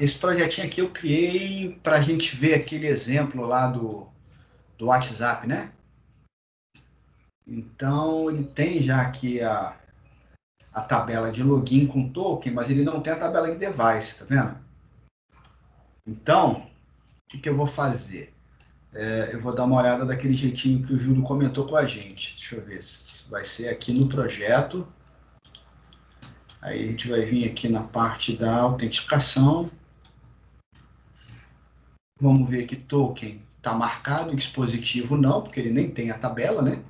Esse projetinho aqui eu criei para a gente ver aquele exemplo lá do WhatsApp, né? Então, ele tem já aqui a tabela de login com token, mas ele não tem a tabela de device, tá vendo? Então, o que eu vou fazer? Eu vou dar uma olhada daquele jeitinho que o Júlio comentou com a gente. Deixa eu ver se vai ser aqui no projeto. Aí a gente vai vir aqui na parte da autenticação. Vamos ver que token está marcado, dispositivo não, porque ele nem tem a tabela, né?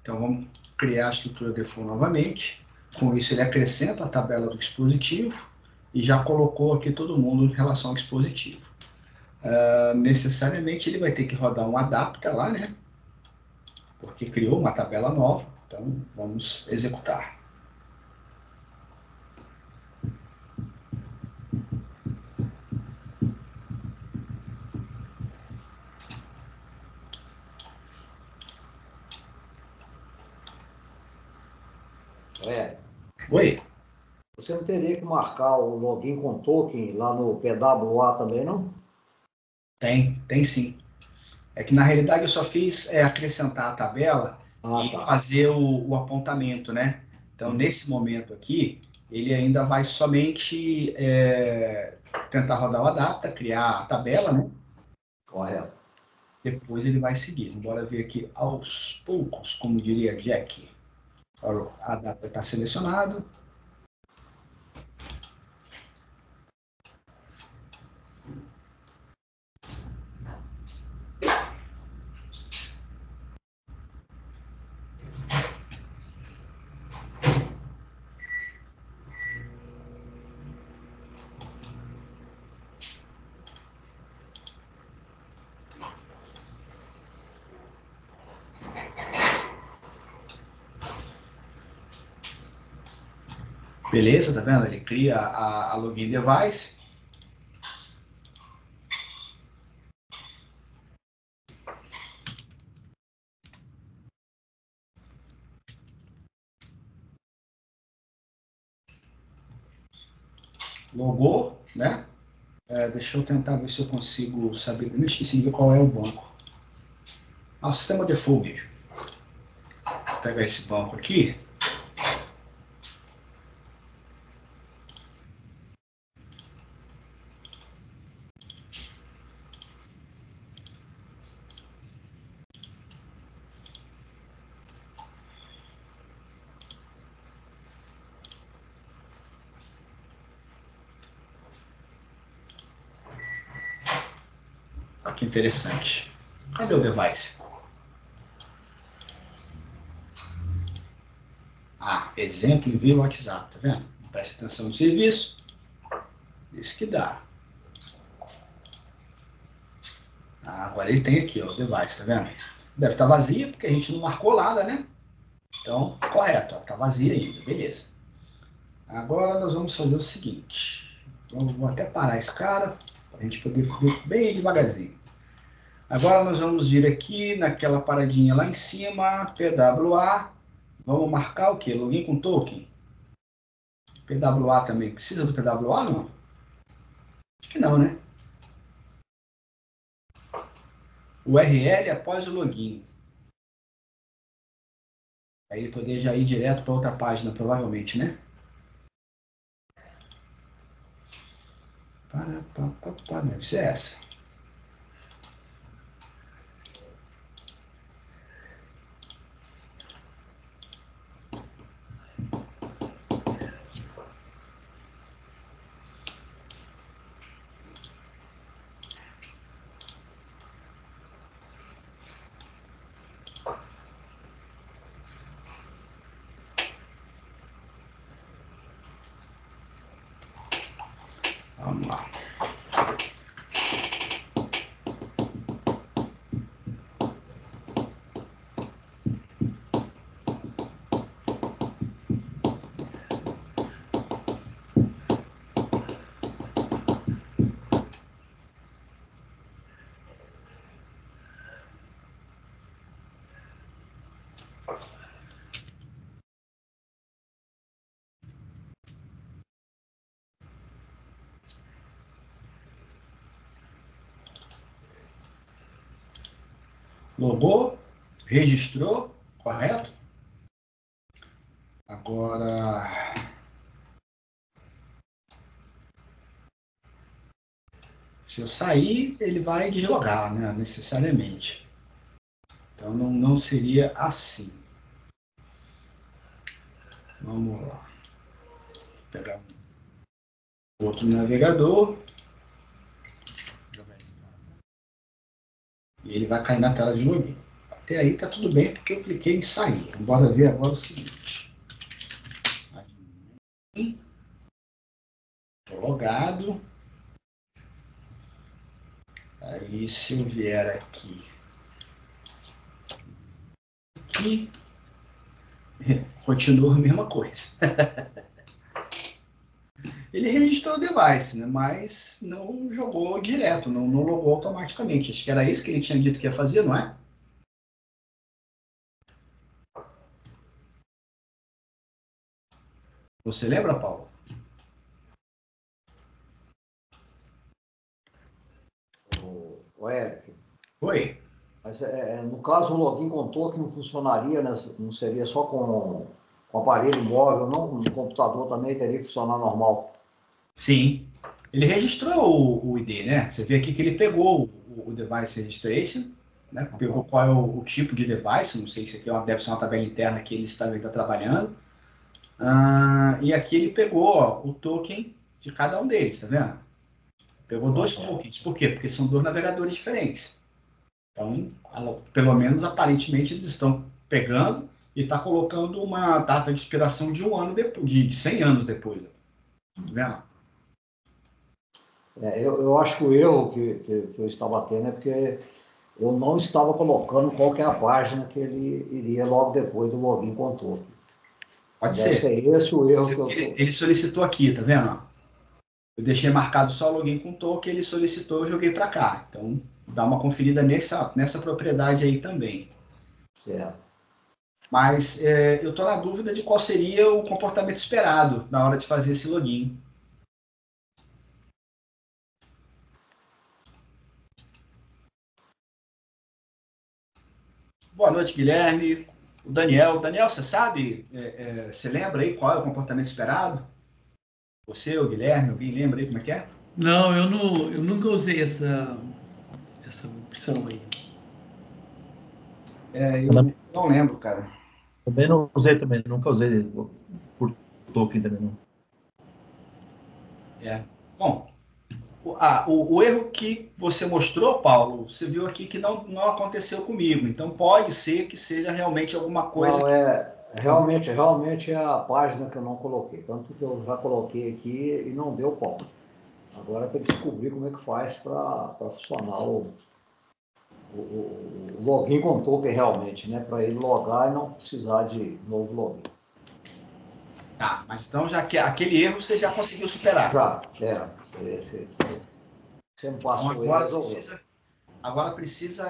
Então vamos criar a estrutura default novamente. Com isso ele acrescenta a tabela do dispositivo e já colocou aqui todo mundo em relação ao dispositivo. Necessariamente ele vai ter que rodar um adapter lá, né? Porque criou uma tabela nova. Então vamos executar. É. Oi? Você não teria que marcar o login com token lá no PWA também, não? Tem sim. É que na realidade eu só fiz acrescentar a tabela Ah, e tá. fazer o apontamento, né? Então, nesse momento aqui, ele ainda vai somente tentar rodar o adapter, criar a tabela, né? Correto. Depois ele vai seguir. Bora ver aqui aos poucos, como diria Jack. O adapter está selecionado. Beleza, tá vendo? Ele cria a login device. Logou, né? Deixa eu tentar ver se eu consigo saber. Eu não esqueci de ver qual é o banco. O sistema default mesmo. Vou pegar esse banco aqui. Olha que interessante. Cadê o device? Exemplo envio WhatsApp, tá vendo? Preste atenção no serviço. Isso que dá. Agora ele tem aqui, ó, o device, tá vendo? Deve estar vazia, porque a gente não marcou nada, né? Então, correto, ó, tá vazia ainda, beleza. Agora nós vamos fazer o seguinte. Vou até parar esse cara, para a gente poder ver bem devagarzinho. Agora nós vamos vir aqui naquela paradinha lá em cima, PWA. Vamos marcar o quê? Login com token? PWA também. Precisa do PWA, não? Acho que não, né? URL após o login. Aí ele poder já ir direto para outra página, provavelmente, né? Deve ser essa. Vamos lá. Logou, registrou, correto? Agora, se eu sair, ele vai deslogar, né, necessariamente. Então, não seria assim. Vamos lá. Vou pegar um outro navegador. E ele vai cair na tela de login. Até aí tá tudo bem, porque eu cliquei em sair. Bora ver agora o seguinte. Estou logado. Aí, se eu vier aqui, continua a mesma coisa. Ele registrou o device, né? Mas não jogou direto, não logou automaticamente. Acho que era isso que ele tinha dito que ia fazer, não é? Você lembra, Paulo? O Eric. Oi. Mas, no caso, o login com token não funcionaria, né? Não seria só com aparelho móvel, não? No computador também teria que funcionar normal. Sim. Ele registrou o ID, né? Você vê aqui que ele pegou o device registration, né? Pegou qual é o tipo de device, não sei se aqui deve ser uma tabela interna que ele está trabalhando. E aqui ele pegou o token de cada um deles, tá vendo? Pegou dois tokens. Por quê? Porque são dois navegadores diferentes. Então, pelo menos aparentemente eles estão pegando e está colocando uma data de expiração de 1 ano depois, de 100 anos depois. Tá vendo? Eu acho que o erro que eu estava tendo é porque eu não estava colocando qual que é a página que ele iria logo depois do login com token. Pode Deve ser. ser esse o erro que eu Ele solicitou aqui, tá vendo? Eu deixei marcado só login com token, ele solicitou, eu joguei para cá. Então, dá uma conferida nessa propriedade aí também. Certo. Mas eu estou na dúvida de qual seria o comportamento esperado na hora de fazer esse login. Boa noite, Guilherme. O Daniel. Daniel, você sabe? Você lembra aí qual é o comportamento esperado? Você, o Guilherme, alguém lembra aí como é que é? Não, eu nunca usei essa opção aí. Eu não lembro, cara. Também não usei também, nunca usei por token também não. Bom, o erro que você mostrou, Paulo, você viu aqui que não aconteceu comigo. Então pode ser que seja realmente alguma coisa. Não, realmente é a página que eu não coloquei. Tanto que eu já coloquei aqui e não deu pau. Agora tem que descobrir como é que faz para funcionar o login com token realmente, né? Para ele logar e não precisar de novo login. Tá, mas então já que aquele erro você já conseguiu superar. Já, você não passou então agora precisa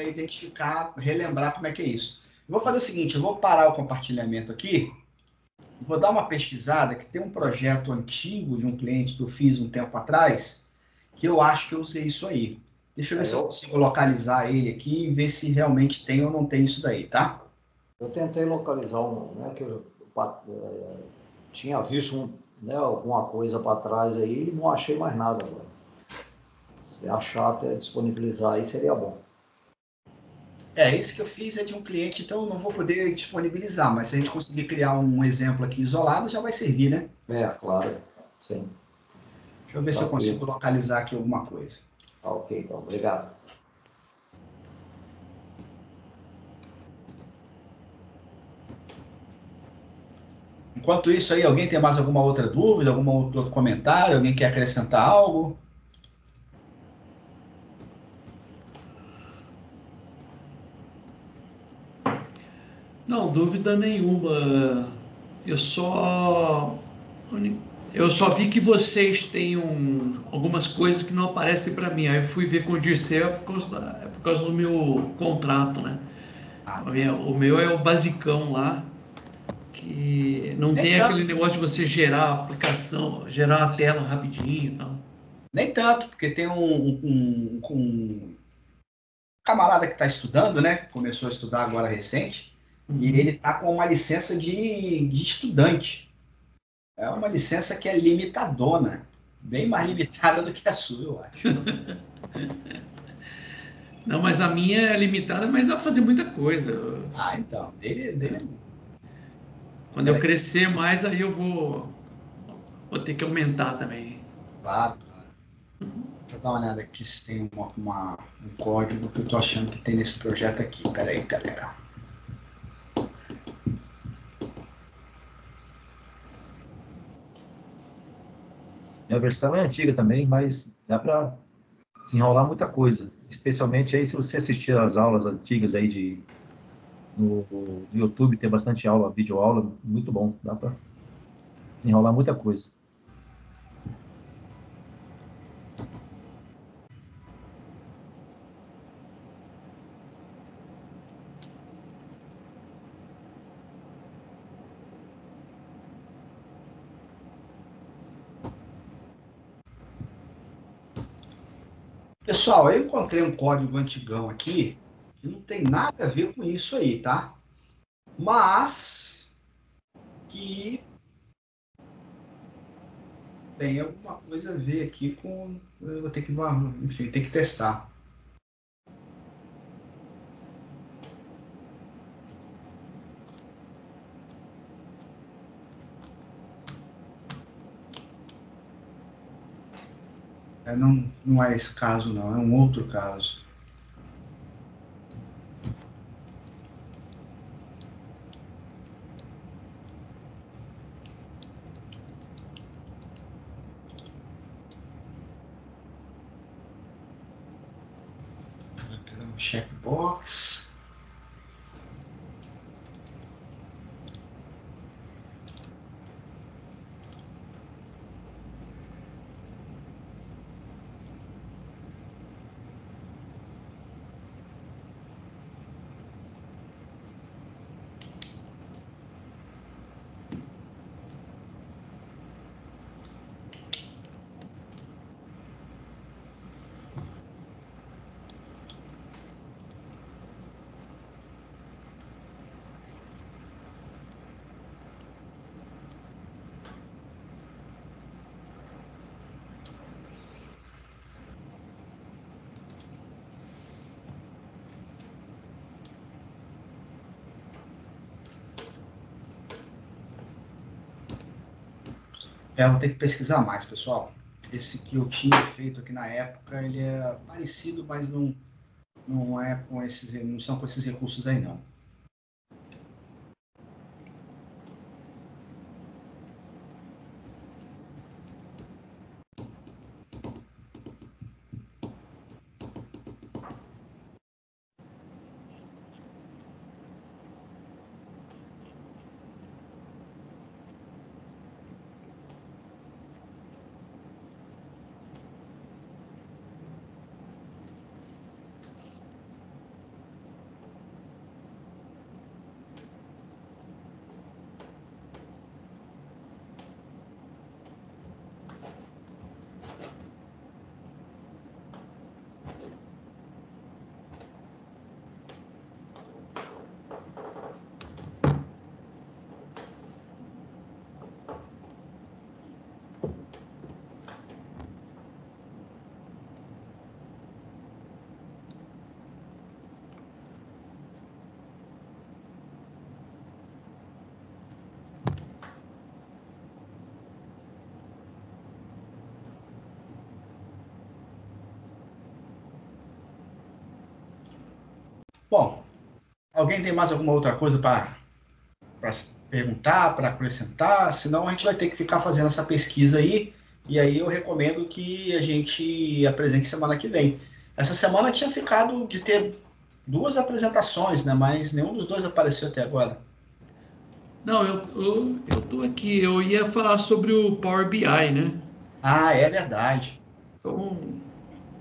identificar, relembrar como é que é isso. Eu vou fazer o seguinte, eu vou parar o compartilhamento aqui, vou dar uma pesquisada, que tem um projeto antigo de um cliente que eu fiz um tempo atrás, que eu acho que eu usei isso aí. Deixa eu ver se eu consigo localizar ele aqui e ver se realmente tem ou não tem isso daí, tá? Eu tentei localizar que eu tinha visto alguma coisa para trás aí e não achei mais nada agora. Se achar até disponibilizar aí seria bom. Esse que eu fiz é de um cliente, então eu não vou poder disponibilizar, mas se a gente conseguir criar um exemplo aqui isolado, já vai servir, né? Claro, sim. Deixa eu ver se eu consigo localizar aqui alguma coisa. Ok, então, obrigado. Enquanto isso aí, alguém tem mais alguma outra dúvida, algum outro comentário? Alguém quer acrescentar algo? Não, dúvida nenhuma. Eu só vi que vocês têm algumas coisas que não aparecem para mim. Aí eu fui ver com o Dirceu por causa do meu contrato, né? O meu é o basicão lá, que não tem aquele negócio de você gerar a aplicação, gerar a tela rapidinho e tal. Nem tanto, porque tem camarada que está estudando, né? Começou a estudar agora recente, e ele está com uma licença de estudante. É uma licença que é limitadona, bem mais limitada do que a sua, eu acho. Não, mas a minha é limitada, mas dá para fazer muita coisa. Ah, então, dele Quando eu crescer mais, aí eu vou ter que aumentar também. claro, claro. Deixa eu dar uma olhada aqui se tem um código que eu tô achando que tem nesse projeto aqui. Pera aí, galera. Minha versão é antiga também, mas dá para desenrolar muita coisa. Especialmente aí se você assistir às aulas antigas aí no YouTube, tem bastante aula, videoaula, muito bom. Dá para desenrolar muita coisa. Pessoal, eu encontrei um código antigão aqui que não tem nada a ver com isso aí, tá? Mas que tem alguma coisa a ver aqui com. Eu vou ter que, enfim, tem que testar. Não é esse caso, não, é um outro caso. Checkbox. Vou ter que pesquisar mais, pessoal. Esse que eu tinha feito aqui na época, ele é parecido, mas não é com esses, não são com esses recursos aí, não. Bom, alguém tem mais alguma outra coisa para perguntar, para acrescentar? Senão a gente vai ter que ficar fazendo essa pesquisa aí. E aí eu recomendo que a gente apresente semana que vem. Essa semana tinha ficado de ter 2 apresentações, né? Mas nenhum dos 2 apareceu até agora. Não, eu tô aqui. Eu ia falar sobre o Power BI, né? Ah, é verdade. Então,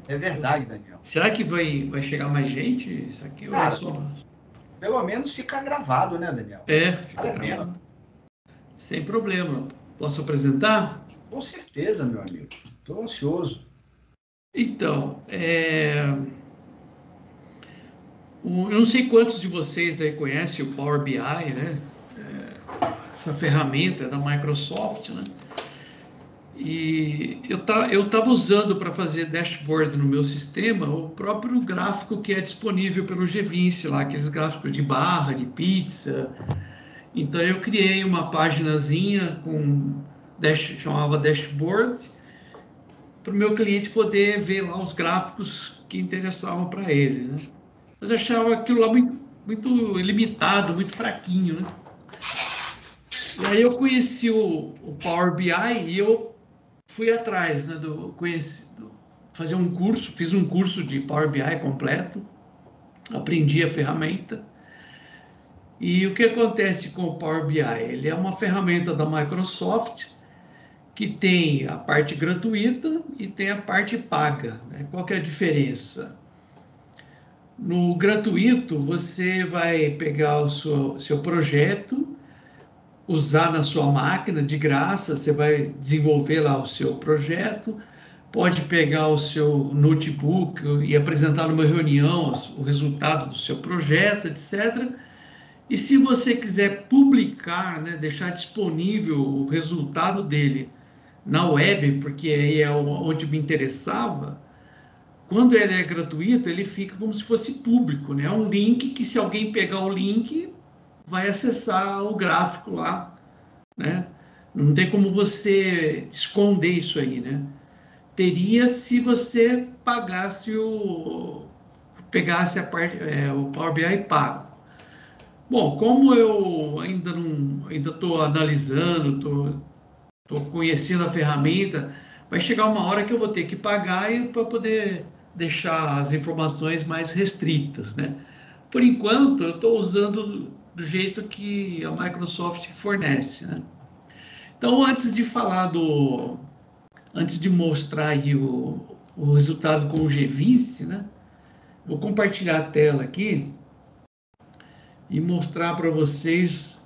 É verdade, Daniel. será que vai chegar mais gente? Isso aqui ou é Cara, só nós? pelo menos fica gravado, né, Daniel? É, Vale fica a pena. gravado. Sem problema. Posso apresentar? Com certeza, meu amigo. Estou ansioso. Então, Eu não sei quantos de vocês aí conhecem o Power BI, né? Essa ferramenta da Microsoft, né? E eu estava usando para fazer dashboard no meu sistema o próprio gráfico que é disponível pelo G20 lá, aqueles gráficos de barra, de pizza. Então eu criei uma paginazinha chamava dashboard, para o meu cliente poder ver lá os gráficos que interessavam para ele, né? Mas eu achava aquilo lá muito limitado, muito fraquinho, né? E aí eu conheci o Power BI e eu fui atrás, né, fazer um curso, fiz um curso de Power BI completo, aprendi a ferramenta. E o que acontece com o Power BI? Ele é uma ferramenta da Microsoft que tem a parte gratuita e tem a parte paga, né? Qual que é a diferença? No gratuito, você vai pegar o seu projeto, usar na sua máquina de graça, você vai desenvolver lá o seu projeto, pode pegar o seu notebook e apresentar numa reunião o resultado do seu projeto, etc. E se você quiser publicar, né, deixar disponível o resultado dele na web, porque aí é onde me interessava, quando ele é gratuito, ele fica como se fosse público, né? É um link que, se alguém pegar o link, vai acessar o gráfico lá, né? Não tem como você esconder isso aí, né? Teria se você pegasse a parte, o Power BI pago. Bom, como eu ainda estou analisando, estou conhecendo a ferramenta, vai chegar uma hora que eu vou ter que pagar para poder deixar as informações mais restritas, né? Por enquanto, eu estou usando do jeito que a Microsoft fornece, né? Então, antes de mostrar aí o resultado com o G20, né? Vou compartilhar a tela aqui e mostrar para vocês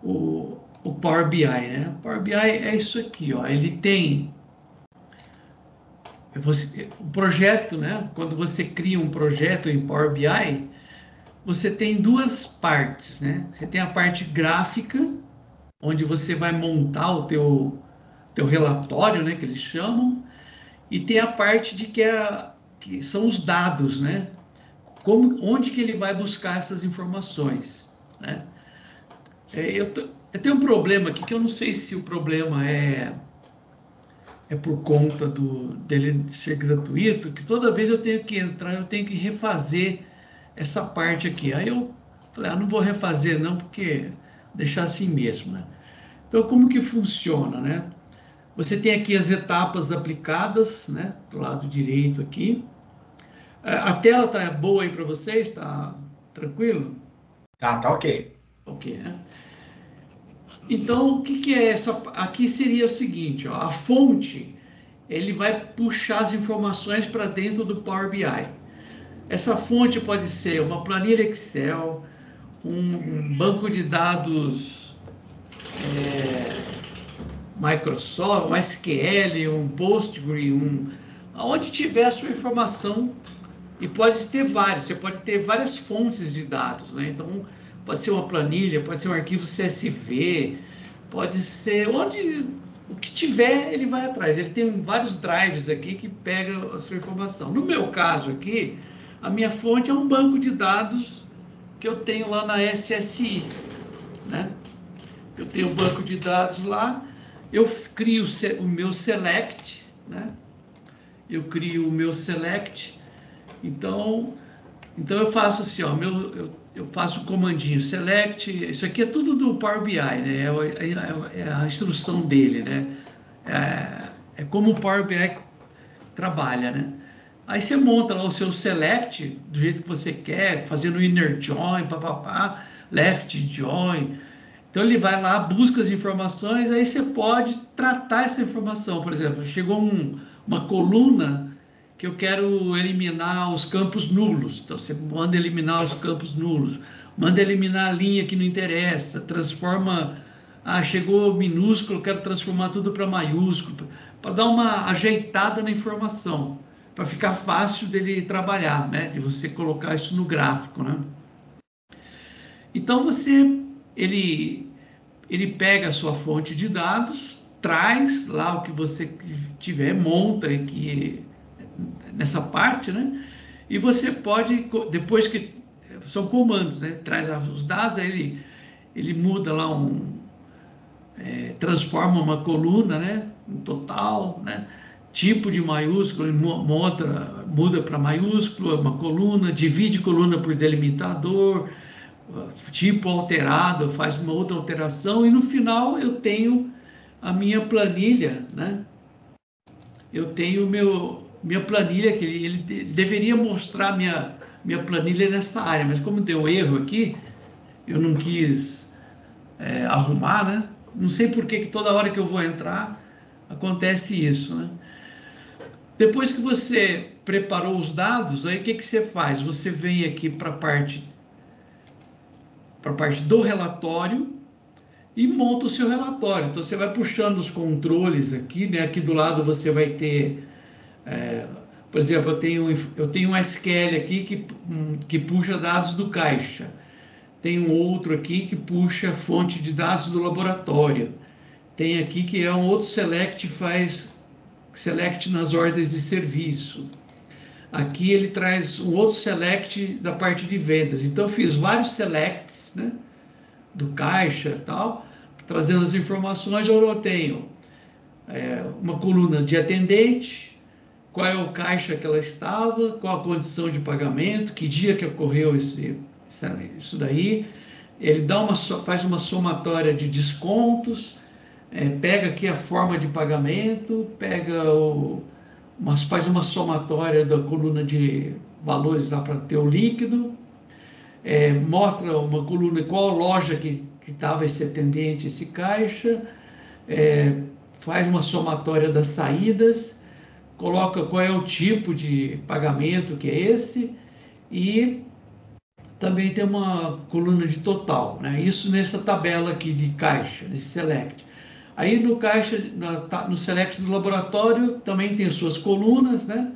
o Power BI, né? O Power BI é isso aqui, ó. Ele tem o projeto, né? Quando você cria um projeto em Power BI, você tem duas partes, né? Você tem a parte gráfica, onde você vai montar o teu relatório, né? Que eles chamam, e tem a parte que são os dados, né? Onde que ele vai buscar essas informações, né? Eu tenho um problema aqui que eu não sei se o problema é por conta dele ser gratuito, que toda vez eu tenho que entrar, eu tenho que refazer essa parte aqui. Aí eu falei, não vou refazer não, porque deixar assim mesmo, né? Então, como que funciona, né? Você tem aqui as etapas aplicadas, né? Do lado direito aqui. A tela tá boa aí para vocês? Tá tranquilo? Tá ok. Ok, né? Então, o que é essa? Aqui seria o seguinte, ó, a fonte, ele vai puxar as informações para dentro do Power BI. Essa fonte pode ser uma planilha Excel, um banco de dados Microsoft, um SQL, um Postgre, onde tiver a sua informação, e pode ter vários, você pode ter várias fontes de dados, né? Então, pode ser uma planilha, pode ser um arquivo CSV, pode ser o que tiver, ele vai atrás. Ele tem vários drives aqui que pega a sua informação. No meu caso aqui, a minha fonte é um banco de dados que eu tenho lá na SSI, né? Eu tenho um banco de dados lá, eu crio o meu select, né? Eu crio o meu select, então eu faço assim, ó, eu faço o comandinho select, isso aqui é tudo do Power BI, né? É a instrução dele, né? É como o Power BI trabalha, né? Aí você monta lá o seu select do jeito que você quer, fazendo inner join, papapá, left join. Então ele vai lá, busca as informações, aí você pode tratar essa informação. Por exemplo, chegou uma coluna que eu quero eliminar os campos nulos. Então você manda eliminar os campos nulos, manda eliminar a linha que não interessa, transforma. Chegou minúsculo, quero transformar tudo para maiúsculo, para dar uma ajeitada na informação. para ficar fácil dele trabalhar, né? De você colocar isso no gráfico, né? Então ele pega a sua fonte de dados, traz lá o que você tiver, monta aqui nessa parte, né? E você pode, depois que são comandos, né? Traz os dados, aí ele muda lá transforma uma coluna, né? Um total, né? Tipo de maiúsculo, ele muda para maiúsculo, uma coluna, divide coluna por delimitador, tipo alterado, faz uma outra alteração, e no final eu tenho a minha planilha, né? Eu tenho minha planilha, que ele deveria mostrar minha planilha nessa área, mas como deu erro aqui, eu não quis arrumar, né? Não sei por que toda hora que eu vou entrar acontece isso, né? Depois que você preparou os dados, aí o que você faz? Você vem aqui para a parte do relatório e monta o seu relatório. Então você vai puxando os controles aqui, né? Aqui do lado você vai ter, por exemplo, eu tenho um SQL aqui que puxa dados do caixa. Tem um outro aqui que puxa fonte de dados do laboratório. Tem aqui que é um outro select, faz select nas ordens de serviço. Aqui ele traz um outro select da parte de vendas. Então eu fiz vários selects, né, do caixa e tal, trazendo as informações. Eu tenho uma coluna de atendente, qual é o caixa que ela estava, qual a condição de pagamento, que dia que ocorreu isso daí. Ele faz uma somatória de descontos, pega aqui a forma de pagamento, faz uma somatória da coluna de valores lá para ter o líquido, mostra uma coluna qual loja que estava esse atendente, esse caixa, faz uma somatória das saídas, coloca qual é o tipo de pagamento que é esse, e também tem uma coluna de total, né? Isso nessa tabela aqui de caixa, nesse select. Aí no caixa, no select do laboratório, também tem suas colunas, né?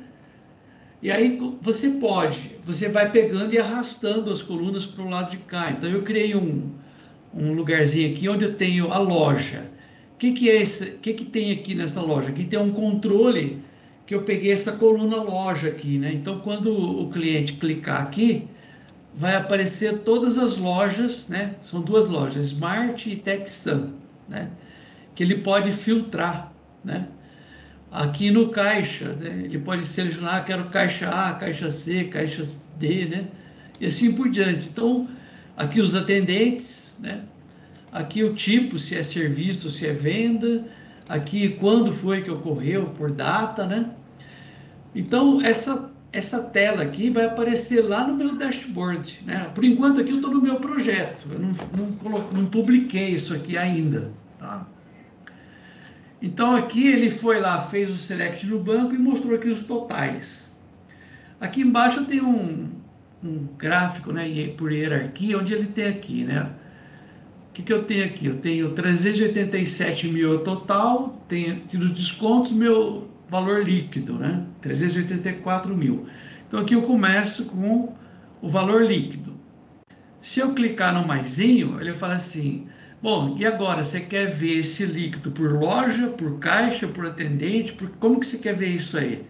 E aí você vai pegando e arrastando as colunas para o lado de cá. Então eu criei um lugarzinho aqui onde eu tenho a loja. O que é esse? O que tem aqui nessa loja? Aqui tem um controle que eu peguei essa coluna loja aqui, né? Então quando o cliente clicar aqui, vai aparecer todas as lojas, né? São duas lojas, Smart e TechSun, né? Que ele pode filtrar, né? Aqui no caixa, né? Ele pode selecionar, quero caixa A, caixa C, caixa D, né? E assim por diante. Então, aqui os atendentes, né? Aqui o tipo, se é serviço, se é venda. Aqui quando foi que ocorreu, por data, né? Então, essa tela aqui vai aparecer lá no meu dashboard, né? Por enquanto aqui eu estou no meu projeto, eu não publiquei isso aqui ainda, tá? Então aqui ele foi lá, fez o select no banco e mostrou aqui os totais. Aqui embaixo eu tenho um gráfico, né, por hierarquia, onde ele tem aqui, né? O que eu tenho aqui? Eu tenho 387 mil total, tenho aqui dos descontos, meu valor líquido, né? 384 mil. Então aqui eu começo com o valor líquido. Se eu clicar no maisinho, ele fala assim, bom, e agora, você quer ver esse líquido por loja, por caixa, por atendente, como que você quer ver isso aí?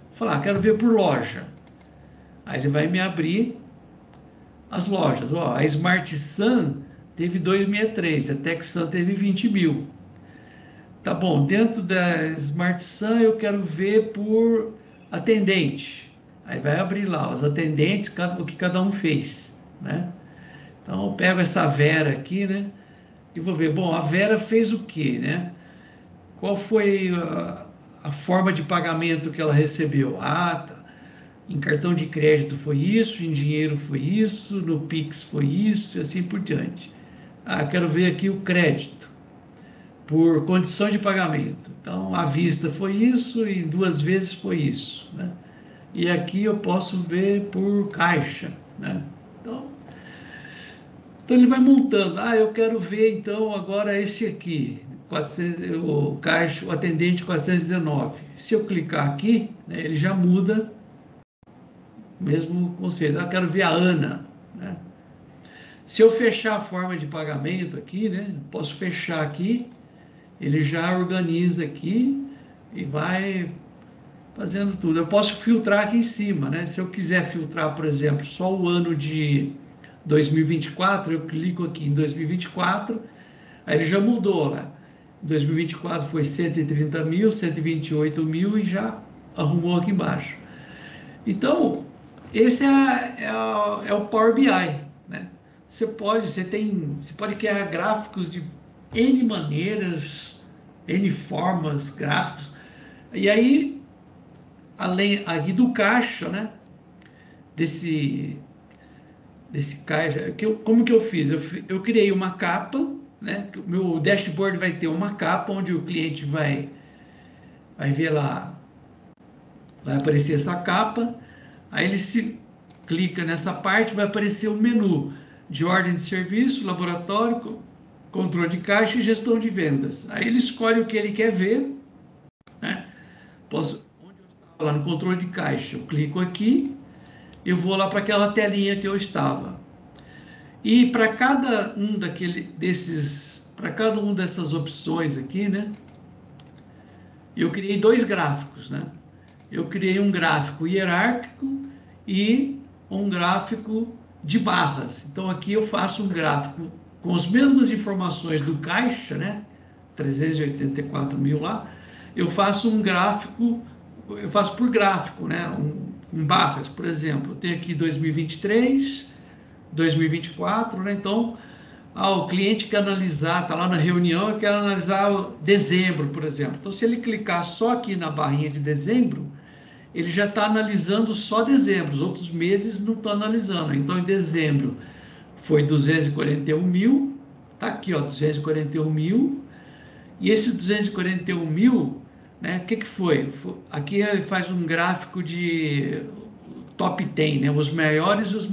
Vou falar, quero ver por loja. Aí ele vai me abrir as lojas. Ó, a Smart Sun teve 263, a TechSun teve 20 mil. Tá bom, dentro da Smart Sun eu quero ver por atendente. Aí vai abrir lá os atendentes, o que cada um fez, né? Então eu pego essa Vera aqui, né? E vou ver, bom, a Vera fez o quê, né? Qual foi a forma de pagamento que ela recebeu? Ah, tá. Em cartão de crédito foi isso, em dinheiro foi isso, no Pix foi isso, e assim por diante. Ah, quero ver aqui o crédito, por condição de pagamento. Então, à vista foi isso e 2 vezes foi isso, né? E aqui eu posso ver por caixa, né? Então ele vai montando. Ah, eu quero ver então agora esse aqui. o caixa, o atendente 419. Se eu clicar aqui, né, ele já muda, mesmo conceito. Eu quero ver a Ana, né? Se eu fechar a forma de pagamento aqui, né, posso fechar aqui, ele já organiza aqui e vai fazendo tudo. Eu posso filtrar aqui em cima, né? Se eu quiser filtrar, por exemplo, só o ano de 2024, eu clico aqui em 2024, aí ele já mudou, né? 2024 foi 130 mil, 128 mil e já arrumou aqui embaixo. Então, esse é o Power BI, né? Você pode criar gráficos de N maneiras, N formas, gráficos. E aí, além aqui do caixa, né? Desse caixa, como que eu fiz? Eu criei uma capa, né? O meu dashboard vai ter uma capa onde o cliente vai ver lá, vai aparecer essa capa, aí ele se clica nessa parte, vai aparecer o menu de ordem de serviço, laboratório, controle de caixa e gestão de vendas. Aí ele escolhe o que ele quer ver, né? Onde eu estava lá no controle de caixa, eu clico aqui, eu vou lá para aquela telinha que eu estava. E para cada um para cada uma dessas opções aqui, né? Eu criei dois gráficos, né? Eu criei um gráfico hierárquico e um gráfico de barras. Então aqui eu faço um gráfico com as mesmas informações do caixa, né? 384 mil lá. Eu faço um gráfico, eu faço por gráfico, né? Em barras, por exemplo. Eu tenho aqui 2023, 2024, né? Então, o cliente quer analisar, está lá na reunião, quer analisar dezembro, por exemplo. Então, se ele clicar só aqui na barrinha de dezembro, ele já está analisando só dezembro, os outros meses não estão analisando. Então, em dezembro foi 241 mil, está aqui, ó, 241 mil, e esses 241 mil, né, o que foi? Aqui ele faz um gráfico de top 10, né, os maiores e os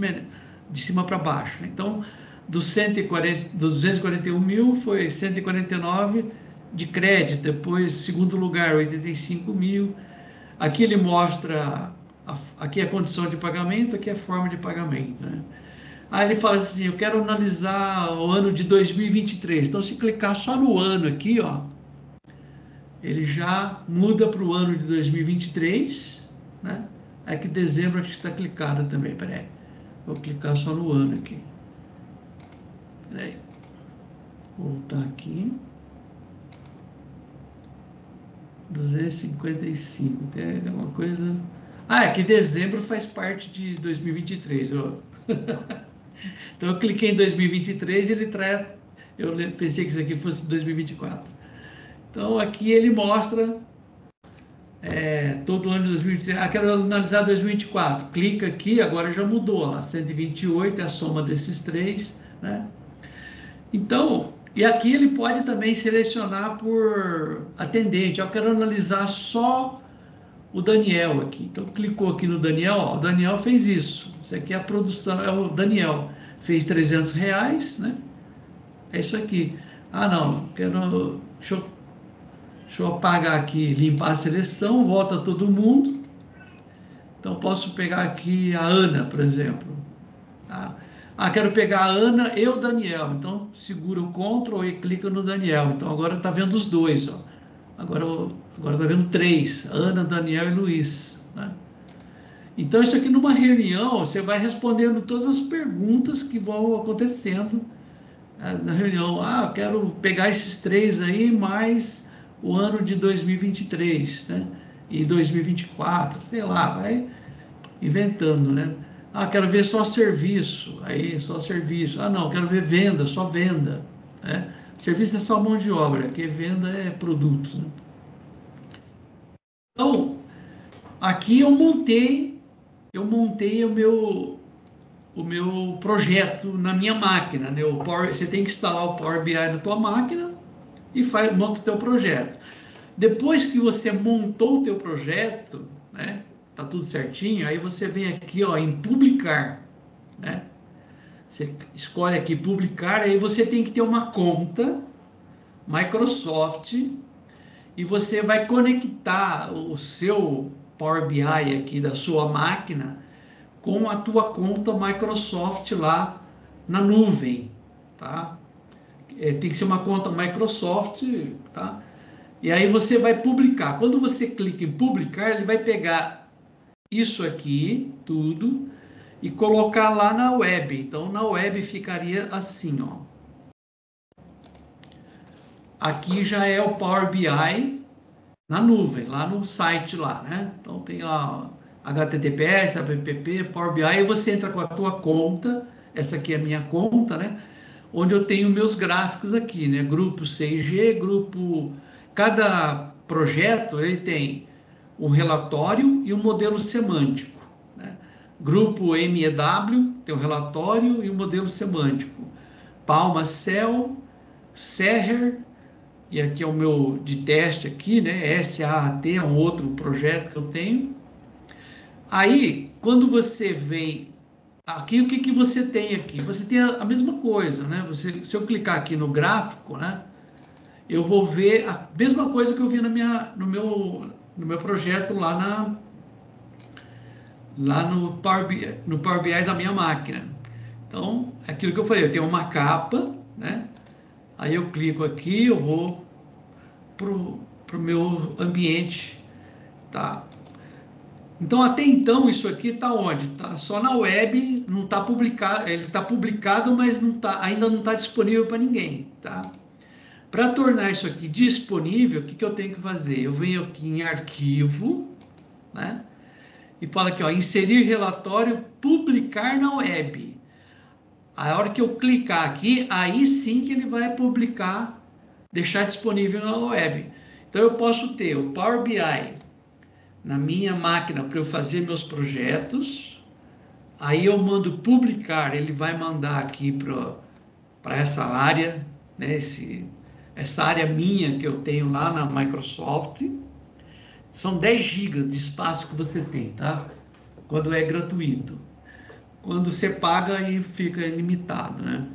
de cima para baixo. Né? Então, dos 241 mil foi 149 de crédito, depois segundo lugar 85 mil. Aqui ele mostra, aqui é a condição de pagamento, aqui é a forma de pagamento. Né? Aí ele fala assim, eu quero analisar o ano de 2023. Então, se clicar só no ano aqui, ó, ele já muda para o ano de 2023, né? Aqui dezembro aqui está clicado também, peraí. Vou clicar só no ano aqui. Peraí. Voltar aqui. 255. Tem alguma coisa... é que dezembro faz parte de 2023. Ó. Então eu cliquei em 2023 e ele traz... Eu pensei que isso aqui fosse 2024. Então aqui ele mostra todo ano de 2023. Quero analisar 2024. Clica aqui, agora já mudou. Ó, 128 é a soma desses três. Né? Então, e aqui ele pode também selecionar por atendente. Eu quero analisar só o Daniel aqui. Então, clicou aqui no Daniel. Ó, o Daniel fez isso. Isso aqui é a produção, é o Daniel. Fez R$300, né? É isso aqui. Não, quero... Deixa eu apagar aqui, limpar a seleção, volta todo mundo. Então, posso pegar aqui a Ana, por exemplo. Tá? Quero pegar a Ana e o Daniel. Então, segura o Ctrl e clica no Daniel. Então, agora está vendo os dois. Ó. Agora está vendo três. Ana, Daniel e Luiz. Né? Então, isso aqui numa reunião, você vai respondendo todas as perguntas que vão acontecendo na reunião. Eu quero pegar esses três aí, mais o ano de 2023, né? E 2024, sei lá, vai inventando, né? Quero ver só serviço, aí só serviço. Não, quero ver venda, só venda. Né? Serviço é só mão de obra, que venda é produtos. Né? Então, aqui eu montei o meu projeto na minha máquina. Né? Você tem que instalar o Power BI na tua máquina e monta o teu projeto. Depois que você montou o teu projeto, né? Tá tudo certinho, aí você vem aqui, ó, em publicar, né? Você escolhe aqui publicar, aí você tem que ter uma conta Microsoft e você vai conectar o seu Power BI aqui da sua máquina com a tua conta Microsoft lá na nuvem, tá? Tem que ser uma conta Microsoft, tá? E aí você vai publicar. Quando você clica em publicar, ele vai pegar isso aqui, tudo, e colocar lá na web. Então, na web ficaria assim, ó. Aqui já é o Power BI na nuvem, lá no site lá, né? Então, tem lá HTTPS, app, Power BI, e você entra com a tua conta, essa aqui é a minha conta, né? Onde eu tenho meus gráficos aqui, né? Grupo CIG, grupo... Cada projeto, ele tem um relatório e um modelo semântico, né? Grupo MEW tem um relatório e um modelo semântico. Palma Cell, Serrer, e aqui é o meu de teste aqui, né? SAAT é um outro projeto que eu tenho. Aí, quando você vem aqui, o que que você tem aqui? Você tem a mesma coisa, né? Se eu clicar aqui no gráfico, né? Eu vou ver a mesma coisa que eu vi no meu projeto lá no Power BI da minha máquina. Então, aquilo que eu falei, eu tenho uma capa, né? Aí eu clico aqui, eu vou pro meu ambiente, tá? Então, até então, isso aqui está onde? Tá só na web, não está publicado, ele está publicado, mas não tá, ainda não está disponível para ninguém, tá? Para tornar isso aqui disponível, o que eu tenho que fazer? Eu venho aqui em arquivo, né? E fala aqui, ó, inserir relatório, publicar na web. A hora que eu clicar aqui, aí sim que ele vai publicar, deixar disponível na web. Então eu posso ter o Power BI na minha máquina para eu fazer meus projetos. Aí eu mando publicar, ele vai mandar aqui para essa área, né? Essa área minha que eu tenho lá na Microsoft. São 10 GB de espaço que você tem, tá? Quando é gratuito. Quando você paga, aí fica ilimitado, né?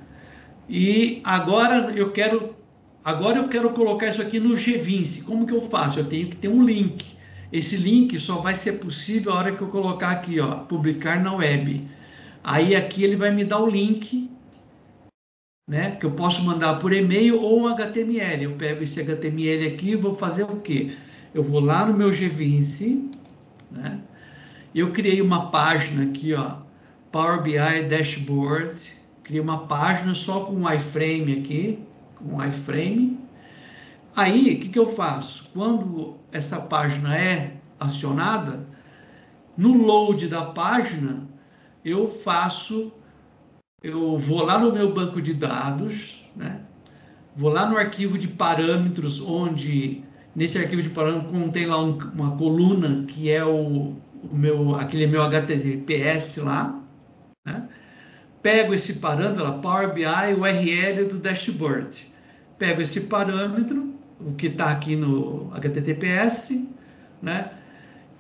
E agora eu quero colocar isso aqui no G20. Como que eu faço? Eu tenho que ter um link. Esse link só vai ser possível a hora que eu colocar aqui, ó, publicar na web. Aí aqui ele vai me dar o link, né? Que eu posso mandar por e-mail ou um HTML. Eu pego esse HTML aqui e vou fazer o quê? Eu vou lá no meu G20, né? Eu criei uma página aqui, ó, Power BI Dashboard. Criei uma página só com um iframe aqui, com um iframe. Aí, o que eu faço? Quando essa página é acionada, no load da página, eu vou lá no meu banco de dados, né? Vou lá no arquivo de parâmetros, onde nesse arquivo de parâmetros contém lá uma coluna que é aquele meu HTTPS lá, né? Pego esse parâmetro, lá, Power BI URL do dashboard. Pego esse parâmetro, o que está aqui no HTTPS, né?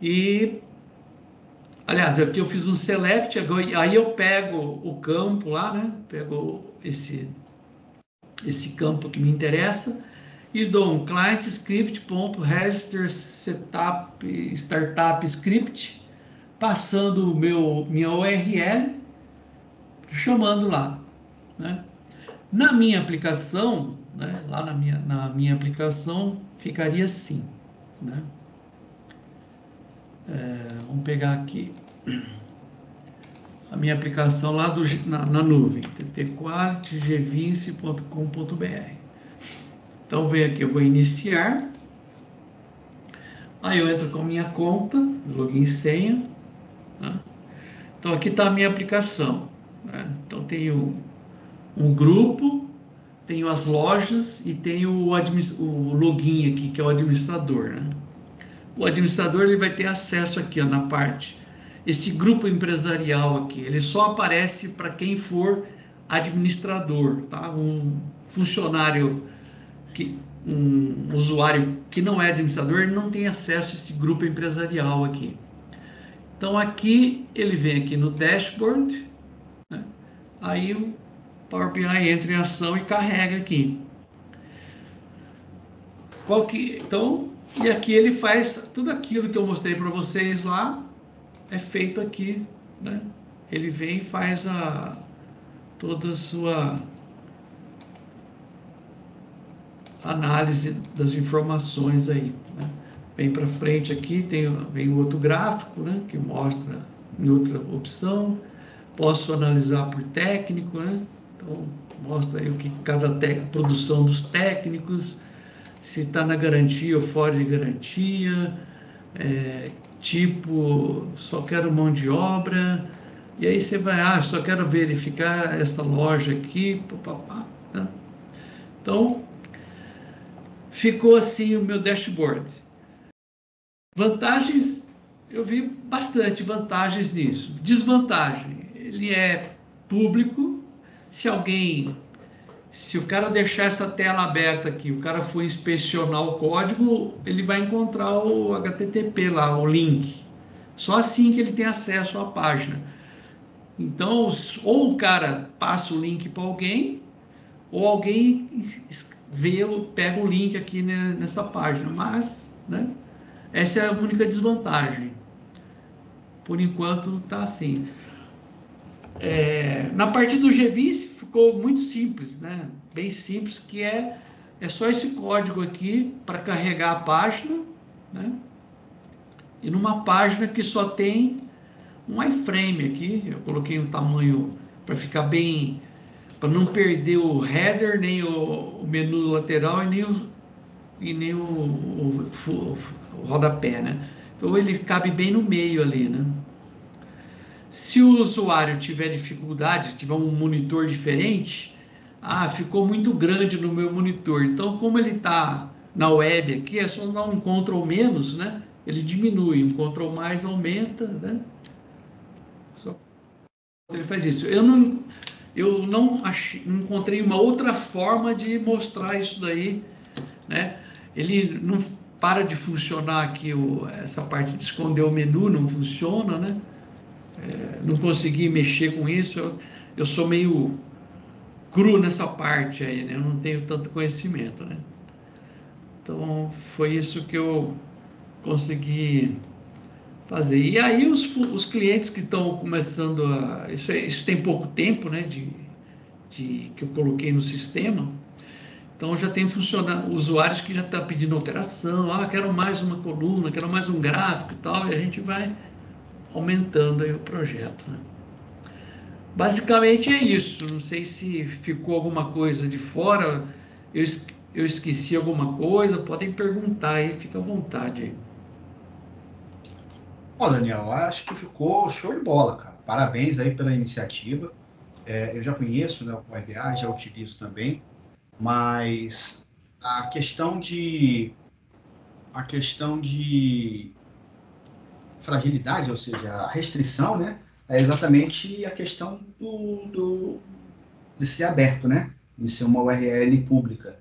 E, aliás, aqui eu fiz um select, aí eu pego o campo lá, né? Pego esse campo que me interessa e dou um client script.register setup startup script, passando minha URL, chamando lá, né? Na minha aplicação, né? Lá na minha aplicação ficaria assim, né? Vamos pegar aqui a minha aplicação lá na nuvem, ttqualitygvince.com.br. Então, venho aqui, eu vou iniciar. Aí eu entro com a minha conta, login e senha, né? Então, aqui está a minha aplicação, né? Então, tenho um grupo, tenho as lojas e tenho o login aqui, que é o administrador, né? O administrador ele vai ter acesso aqui, ó, na parte. Esse grupo empresarial aqui, ele só aparece para quem for administrador, tá? Um funcionário, um usuário que não é administrador, ele não tem acesso a esse grupo empresarial aqui. Então aqui, ele vem aqui no dashboard, né? Aí o Power BI entra em ação e carrega aqui. Então, e aqui ele faz tudo aquilo que eu mostrei para vocês lá, é feito aqui, né? Ele vem e faz toda a sua análise das informações aí, né? Vem para frente aqui, vem outro gráfico, né? Que mostra em outra opção. Posso analisar por técnico, né? Então, mostra aí o que cada produção dos técnicos, se está na garantia ou fora de garantia, tipo, só quero mão de obra, e aí você vai, só quero verificar essa loja aqui, papapá, né? Então, ficou assim o meu dashboard. Vantagens, eu vi bastante vantagens nisso. Desvantagem, ele é público, se o cara deixar essa tela aberta aqui, o cara for inspecionar o código, ele vai encontrar o HTTP lá, o link. Só assim que ele tem acesso à página. Então, ou o cara passa o link para alguém, ou alguém pega o link aqui nessa página. Mas, né, essa é a única desvantagem. Por enquanto, está assim. Na parte do GVIS ficou muito simples, né? Bem simples, que é só esse código aqui para carregar a página, né? E numa página que só tem um iframe aqui, eu coloquei um tamanho para ficar bem, para não perder o header, nem o menu lateral e nem o rodapé, né? Então ele cabe bem no meio ali, né? Se o usuário tiver dificuldade, tiver um monitor diferente, ficou muito grande no meu monitor. Então, como ele está na web aqui, é só dar um Ctrl menos, né? Ele diminui, um Ctrl mais aumenta, né? Só ele faz isso. Eu não encontrei uma outra forma de mostrar isso daí, né? Ele não para de funcionar aqui, essa parte de esconder o menu não funciona, né? Não consegui mexer com isso, eu sou meio cru nessa parte aí, né? Eu não tenho tanto conhecimento, né? Então, foi isso que eu consegui fazer. E aí, os clientes que estão começando isso tem pouco tempo, né? Que eu coloquei no sistema. Então, já tem usuários que já estão pedindo alteração. Quero mais uma coluna, quero mais um gráfico e tal. E a gente vai aumentando aí o projeto, né? Basicamente é isso. Não sei se ficou alguma coisa de fora, eu esqueci alguma coisa, podem perguntar aí, fica à vontade aí. Bom, Daniel, acho que ficou show de bola, cara. Parabéns aí pela iniciativa. Eu já conheço, né, o RDA, já utilizo também, mas a questão de fragilidade, ou seja, a restrição, né, é exatamente a questão de ser aberto, né, de ser uma URL pública.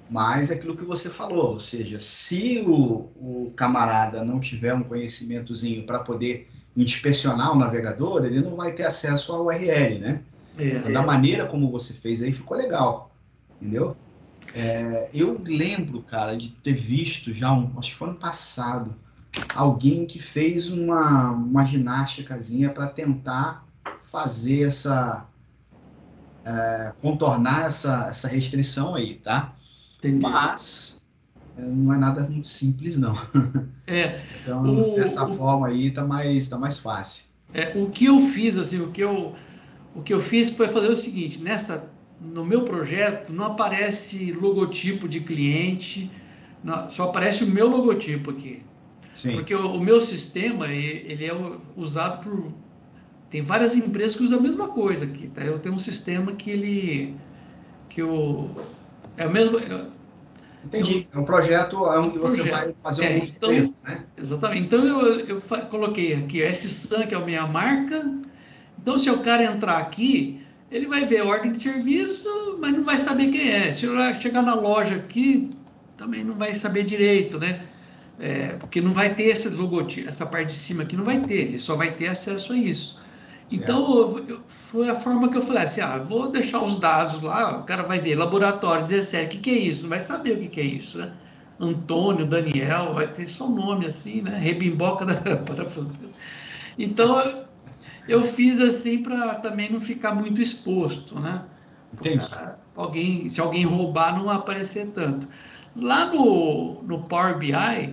Mas é aquilo que você falou, ou seja, se o camarada não tiver um conhecimentozinho para poder inspecionar o navegador, ele não vai ter acesso à URL, né? Então, da maneira como você fez aí, ficou legal, entendeu? Eu lembro, cara, de ter visto já, acho que foi ano passado, alguém que fez uma ginástica para tentar fazer contornar essa restrição aí, tá? Entendi. Mas não é nada muito simples, não. Então, dessa forma aí tá mais fácil. O que eu fiz, assim, o que eu fiz foi fazer o seguinte: no meu projeto não aparece logotipo de cliente, só aparece o meu logotipo aqui. Sim. Porque o meu sistema, ele é usado tem várias empresas que usam a mesma coisa aqui, tá? Eu tenho um sistema é o mesmo. Entendi. É um projeto onde você vai fazer um uso empresa, né? Exatamente. Então eu coloquei aqui SSAN, que é a minha marca. Então, se o cara entrar aqui, ele vai ver a ordem de serviço, mas não vai saber quem é. Se ele chegar na loja aqui, também não vai saber direito, né? Porque não vai ter esse logotipo, essa parte de cima aqui não vai ter, ele só vai ter acesso a isso. Certo. Então, foi a forma que eu falei assim, vou deixar os dados lá, o cara vai ver, laboratório 17, o que é isso? Não vai saber o que é isso, né? Antônio, Daniel, vai ter só nome assim, né? Rebimboca da parafusadeira. Então, eu fiz assim para também não ficar muito exposto, né? Entendi. Se alguém roubar, não aparecer tanto. Lá no Power BI, a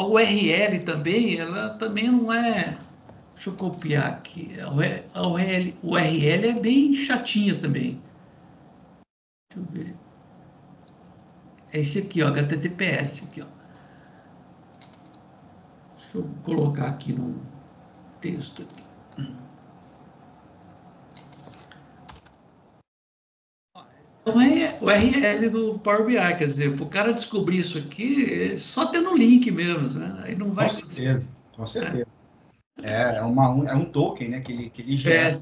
URL também, ela também não é. Deixa eu copiar aqui. A URL é bem chatinha também. Deixa eu ver. É esse aqui, ó, HTTPS aqui, ó. Deixa eu colocar aqui no texto aqui. Então é o URL do Power BI, quer dizer, para o cara descobrir isso aqui, é só tendo link mesmo, né? Aí não vai. Com certeza, com certeza. É um token, né, que ele gera.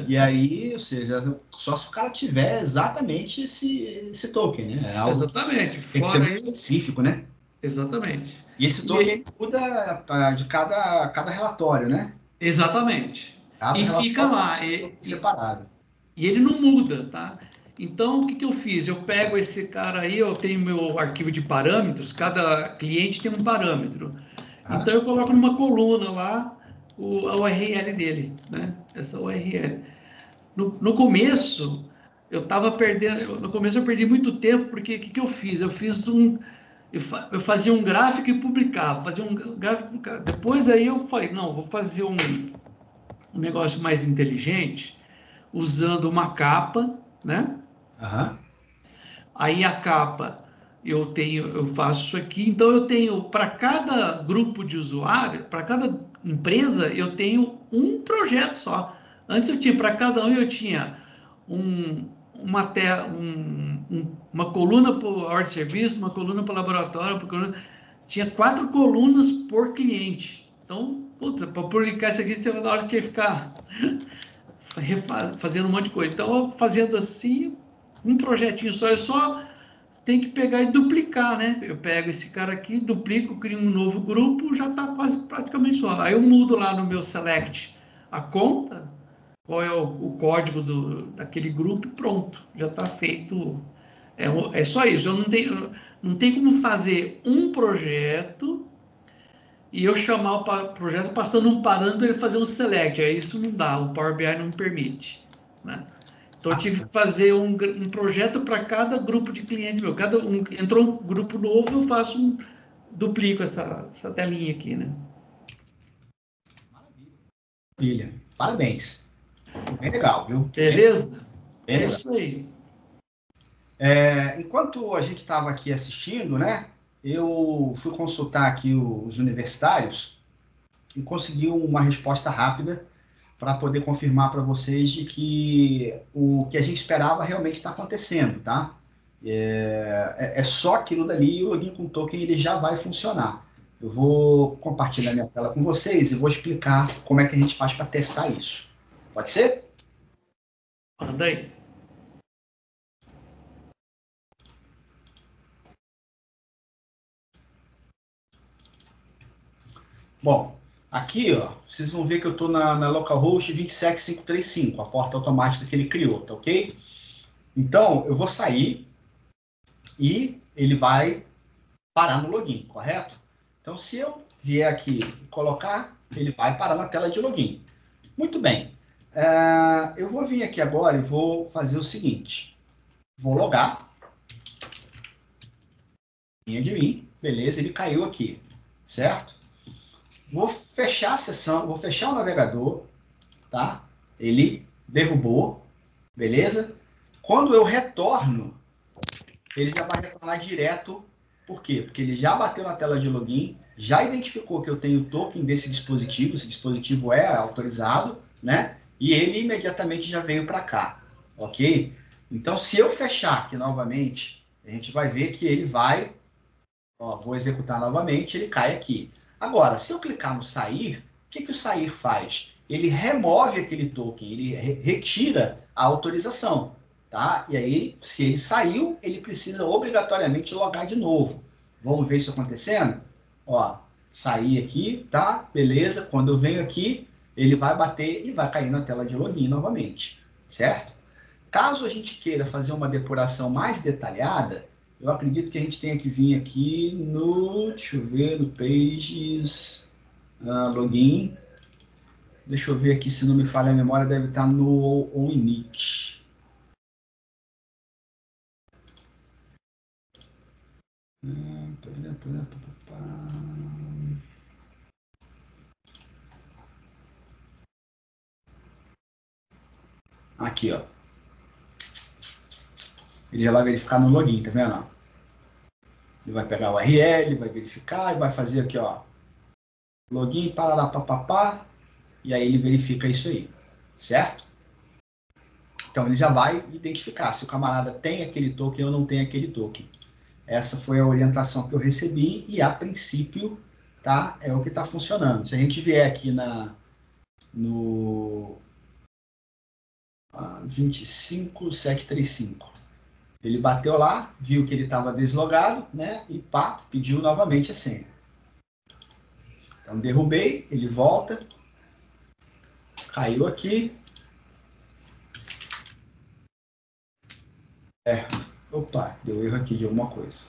E aí, ou seja, só se o cara tiver exatamente esse token, né? É algo Exatamente. que tem que ser muito específico, né? Exatamente. E esse token ele muda de cada relatório, né? Exatamente. Cada E relatório fica lá. separado. E ele não muda, tá? Então, o que eu fiz? Eu pego esse cara aí, eu tenho meu arquivo de parâmetros, cada cliente tem um parâmetro. Então, eu coloco numa coluna lá a URL dele, né? Essa URL. No começo, eu estava perdendo... No começo, eu perdi muito tempo, porque o que eu fiz? Eu fazia um gráfico e publicava, fazia um gráfico e publicava. Depois, aí eu falei, não, vou fazer um negócio mais inteligente, usando uma capa, né? Uhum. Aí a capa eu faço isso aqui, então eu tenho para cada grupo de usuário, para cada empresa, eu tenho um projeto só. Antes eu tinha para cada um eu tinha uma coluna para a hora de serviço, uma coluna para o laboratório, tinha 4 colunas por cliente. Então, puta, para publicar isso aqui, você na hora que ia ficar fazendo um monte de coisa. Então, fazendo assim, um projetinho só, eu só tenho que pegar e duplicar, né? Eu pego esse cara aqui, duplico, crio um novo grupo, já está quase praticamente só. Aí eu mudo lá no meu select a conta, qual é o código daquele grupo e pronto, já está feito. É só isso, eu não tenho como fazer um projeto e eu chamar o projeto passando um parâmetro para ele fazer um select. Aí isso não dá, o Power BI não me permite, né? Então eu tive que fazer um projeto para cada grupo de cliente meu. Entrou um grupo novo, eu faço duplico essa telinha aqui, né? Maravilha. Parabéns. Bem legal, viu? Beleza? Bem legal. Isso aí. Enquanto a gente estava aqui assistindo, né? Eu fui consultar aqui os universitários e consegui uma resposta rápida para poder confirmar para vocês de que o que a gente esperava realmente está acontecendo, tá? É só aquilo dali e o login com token ele já vai funcionar. Eu vou compartilhar minha tela com vocês e vou explicar como é que a gente faz para testar isso. Pode ser? Manda aí. Bom, aqui, ó, vocês vão ver que eu estou na localhost 27535, a porta automática que ele criou, tá ok? Então, eu vou sair e ele vai parar no login, correto? Então, se eu vier aqui e colocar, ele vai parar na tela de login. Muito bem. Eu vou vir aqui agora e vou fazer o seguinte. Vou logar. Linha de mim. Beleza, ele caiu aqui. Certo? Vou fechar a sessão, vou fechar o navegador, tá? Ele derrubou, beleza? Quando eu retorno, ele já vai retornar direto. Por quê? Porque ele já bateu na tela de login, já identificou que eu tenho o token desse dispositivo, esse dispositivo é autorizado, né? E ele imediatamente já veio para cá, ok? Então, se eu fechar aqui novamente, a gente vai ver que ele vai, ó, vou executar novamente, ele cai aqui. Agora, se eu clicar no sair, o que o sair faz? Ele remove aquele token, ele retira a autorização, tá? E aí, se ele saiu, ele precisa obrigatoriamente logar de novo. Vamos ver isso acontecendo? Ó, sair aqui, tá? Beleza. Quando eu venho aqui, ele vai bater e vai cair na tela de login novamente, certo? Caso a gente queira fazer uma depuração mais detalhada, Eu acredito que a gente tenha que vir aqui no, deixa eu ver, no Pages, Login. Deixa eu ver aqui se não me falha a memória, deve estar no OnInit. Aqui, ó. Ele já vai verificar no login, tá vendo? Ele vai pegar o URL, vai verificar e vai fazer aqui, ó. Login, parará, papapá. E aí ele verifica isso aí, certo? Então ele já vai identificar se o camarada tem aquele token ou não tem aquele token. Essa foi a orientação que eu recebi e a princípio, tá? É o que está funcionando. Se a gente vier aqui no 25735, ele bateu lá, viu que ele estava deslogado, né? E pá, pediu novamente a senha. Então derrubei, ele volta, caiu aqui. Opa, deu erro aqui de alguma coisa.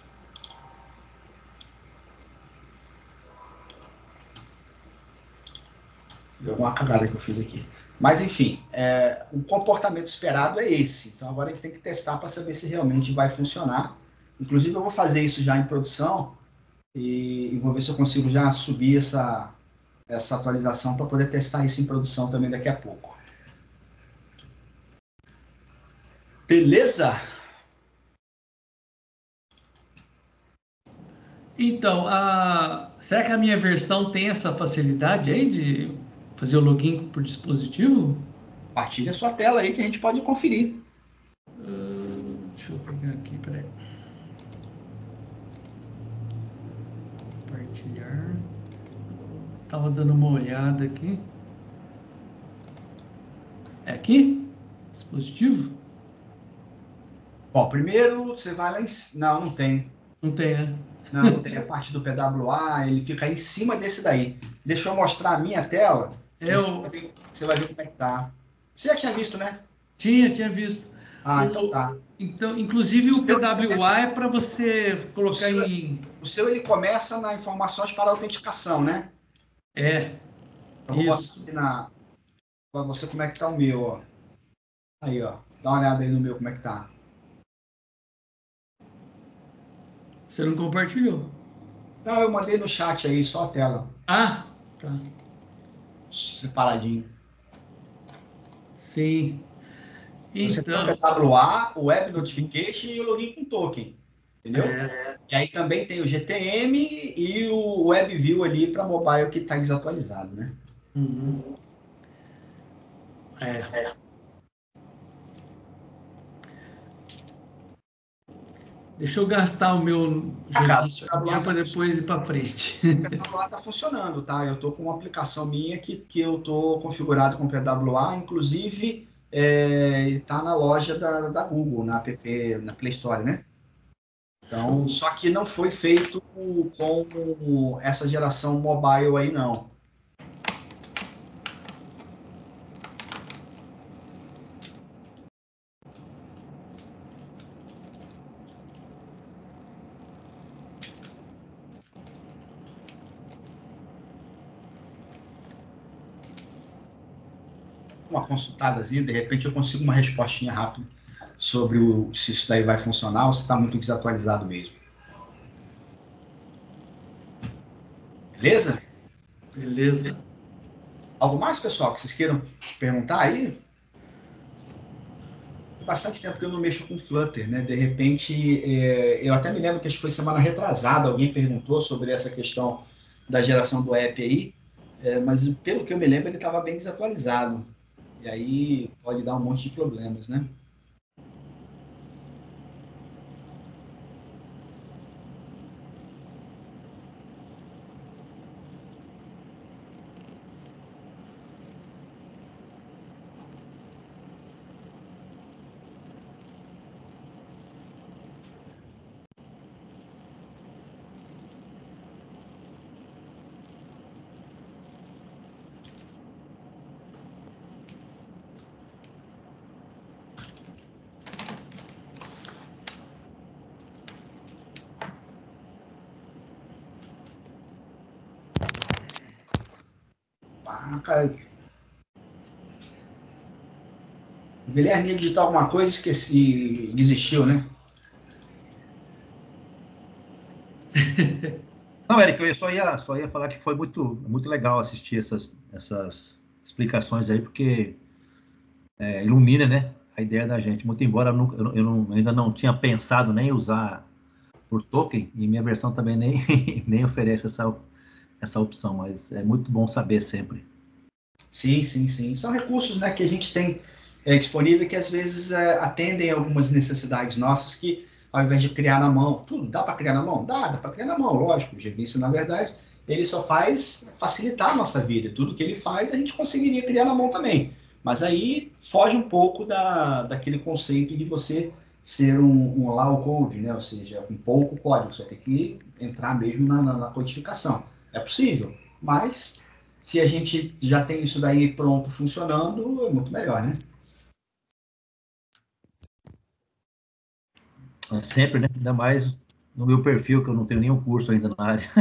Deu uma cagada que eu fiz aqui. Mas, enfim, o comportamento esperado é esse. Então, agora a gente tem que testar para saber se realmente vai funcionar. Inclusive, eu vou fazer isso já em produção e vou ver se eu consigo já subir essa atualização para poder testar isso em produção também daqui a pouco. Beleza? Então, será que a minha versão tem essa facilidade aí de fazer o login por dispositivo? Compartilha a sua tela aí que a gente pode conferir. Deixa eu pegar aqui, peraí. Compartilhar. Tava dando uma olhada aqui. É aqui? Dispositivo? Bom, primeiro você vai lá em... Não, não tem. Não tem, né? Não, tem a parte do PWA, ele fica em cima desse daí. Deixa eu mostrar a minha tela, que aí Eu você vai ver como é que tá. Você já tinha visto, né? tinha visto. Ah, então tá. Então, inclusive o PWA é para você O colocar seu, em. o seu ele começa na informações para autenticação, né? É, Eu vou botar isso. aqui para você como é que tá o meu, ó. Aí, ó. Dá uma olhada aí no meu como é que tá. Você não compartilhou? Não, eu mandei no chat aí, só a tela. Ah, tá. Separadinho. Sim. Você tem o Então, PWA, o Web Notification e o login com token. Entendeu? é, E aí também tem o GTM e o WebView ali para mobile que está desatualizado, né? uhum, é. Deixa eu gastar o meu Cara, joguinho o primeiro PWA para tá depois ir para frente. PWA tá funcionando, tá? Eu tô com uma aplicação minha que eu tô configurado com PWA, inclusive está na loja da Google, na app, na Play Store, né? Então, Show. só que não foi feito com essa geração mobile aí, não. Uma consultadazinha, de repente eu consigo uma respostinha rápida sobre se isso daí vai funcionar ou se está muito desatualizado mesmo. Beleza? Beleza. Algo mais, pessoal, que vocês queiram perguntar aí? Tem bastante tempo que eu não mexo com Flutter, né? De repente, eu até me lembro que acho que foi semana retrasada, alguém perguntou sobre essa questão da geração do app aí, mas pelo que eu me lembro, ele estava bem desatualizado. E aí pode dar um monte de problemas, né? Ah, cara. O Guilherme ia digitar alguma coisa, esqueci, desistiu, né? Não, Eric, eu só ia falar que foi muito legal assistir essas explicações aí, porque ilumina, né, a ideia da gente. Muito embora ainda não tinha pensado nem usar por token, e minha versão também nem oferece essa opção, mas é muito bom saber sempre. Sim, sim, sim. São recursos, né, que a gente tem disponível que às vezes atendem algumas necessidades nossas que, ao invés de criar na mão, tudo dá para criar na mão? Dá para criar na mão, lógico. O GVIS, na verdade, ele só faz facilitar a nossa vida. Tudo que ele faz, a gente conseguiria criar na mão também. Mas aí foge um pouco daquele conceito de você ser um low code, né? Ou seja, um pouco código. Você vai ter que entrar mesmo na codificação. É possível, mas se a gente já tem isso daí pronto funcionando, é muito melhor, né? Sempre, né? Ainda mais no meu perfil, que eu não tenho nenhum curso ainda na área.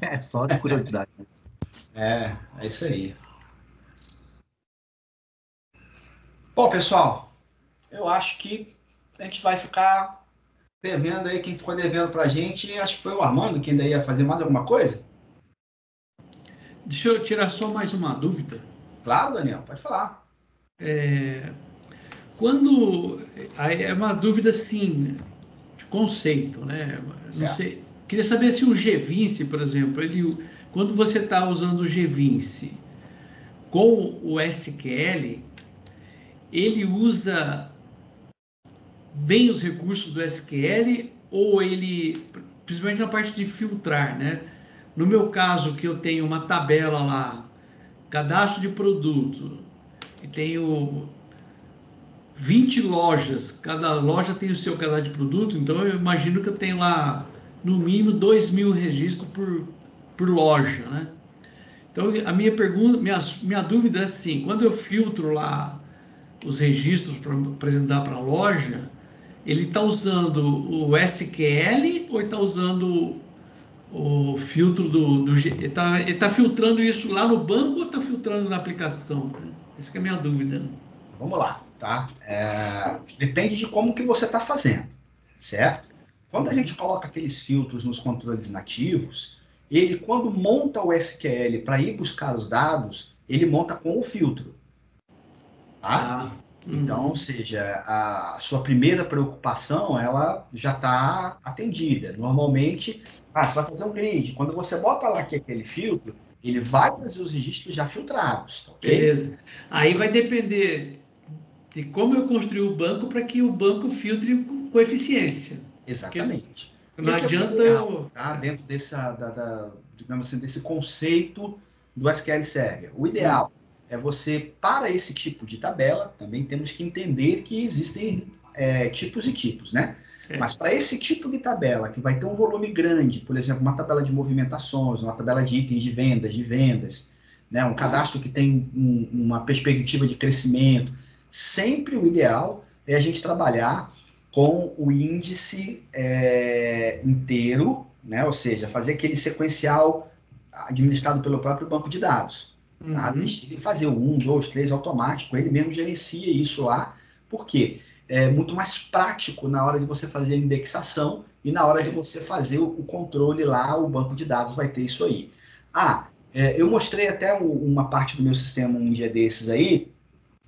É só de curiosidade. É isso aí. Bom, pessoal, eu acho que a gente vai ficar devendo aí, quem ficou devendo pra gente, acho que foi o Armando, que ainda ia fazer mais alguma coisa. Deixa eu tirar só mais uma dúvida. Claro, Daniel, pode falar. Quando aí é uma dúvida assim de conceito, né? Não Certo. sei. Queria saber se o G20, por exemplo, quando você está usando o G20 com o SQL, ele usa bem os recursos do SQL ou ele, principalmente na parte de filtrar, né? No meu caso, que eu tenho uma tabela lá, cadastro de produto, e tenho 20 lojas, cada loja tem o seu cadastro de produto, então eu imagino que eu tenho lá no mínimo 2.000 registros por loja, né? Então a minha pergunta, minha dúvida é assim, quando eu filtro lá os registros para apresentar para a loja, ele está usando o SQL ou está usando o filtro ele está filtrando isso lá no banco ou está filtrando na aplicação? Essa é a minha dúvida. Vamos lá, tá? Depende de como que você está fazendo, certo? Quando a gente coloca aqueles filtros nos controles nativos, ele, quando monta o SQL para ir buscar os dados, ele monta com o filtro, tá? Ah, Então, ou seja, a sua primeira preocupação, ela já está atendida. Normalmente, você vai fazer um grid. Quando você bota lá que é aquele filtro, ele vai trazer os registros já filtrados, tá ok? beleza. Aí vai depender de como eu construir o banco para que o banco filtre com eficiência. Porque Exatamente. O não que é o adianta ideal, eu. tá? Dentro digamos assim, desse conceito do SQL Server. O ideal é você, para esse tipo de tabela, também temos que entender que existem tipos e tipos, né? Mas para esse tipo de tabela, que vai ter um volume grande, por exemplo, uma tabela de movimentações, uma tabela de itens de vendas, né? Um cadastro que tem uma perspectiva de crescimento, sempre o ideal é a gente trabalhar com o índice inteiro, né? Ou seja, fazer aquele sequencial administrado pelo próprio banco de dados. Tá? Deixa ele fazer o 1, 2, 3 automático, ele mesmo gerencia isso lá, porque é muito mais prático na hora de você fazer a indexação e na hora de você fazer o controle lá, o banco de dados vai ter isso aí. Eu mostrei até uma parte do meu sistema um dia desses aí,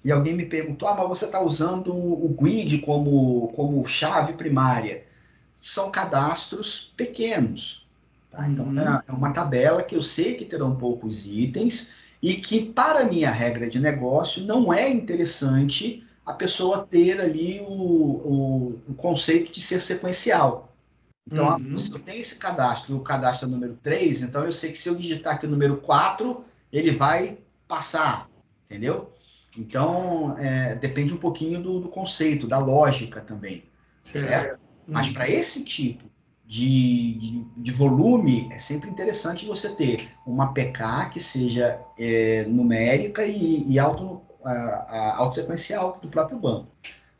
e alguém me perguntou, mas você está usando o grid como chave primária. São cadastros pequenos. Tá? Então, é uma tabela que eu sei que terão poucos itens e que, para a minha regra de negócio, não é interessante a pessoa ter ali o conceito de ser sequencial. Então, se eu tenho esse cadastro, e o cadastro é número 3, então eu sei que se eu digitar aqui o número 4, ele vai passar, entendeu? Então, depende um pouquinho do conceito, da lógica também, certo? Mas para esse tipo de volume, é sempre interessante você ter uma PK que seja numérica e autossequencial do próprio banco.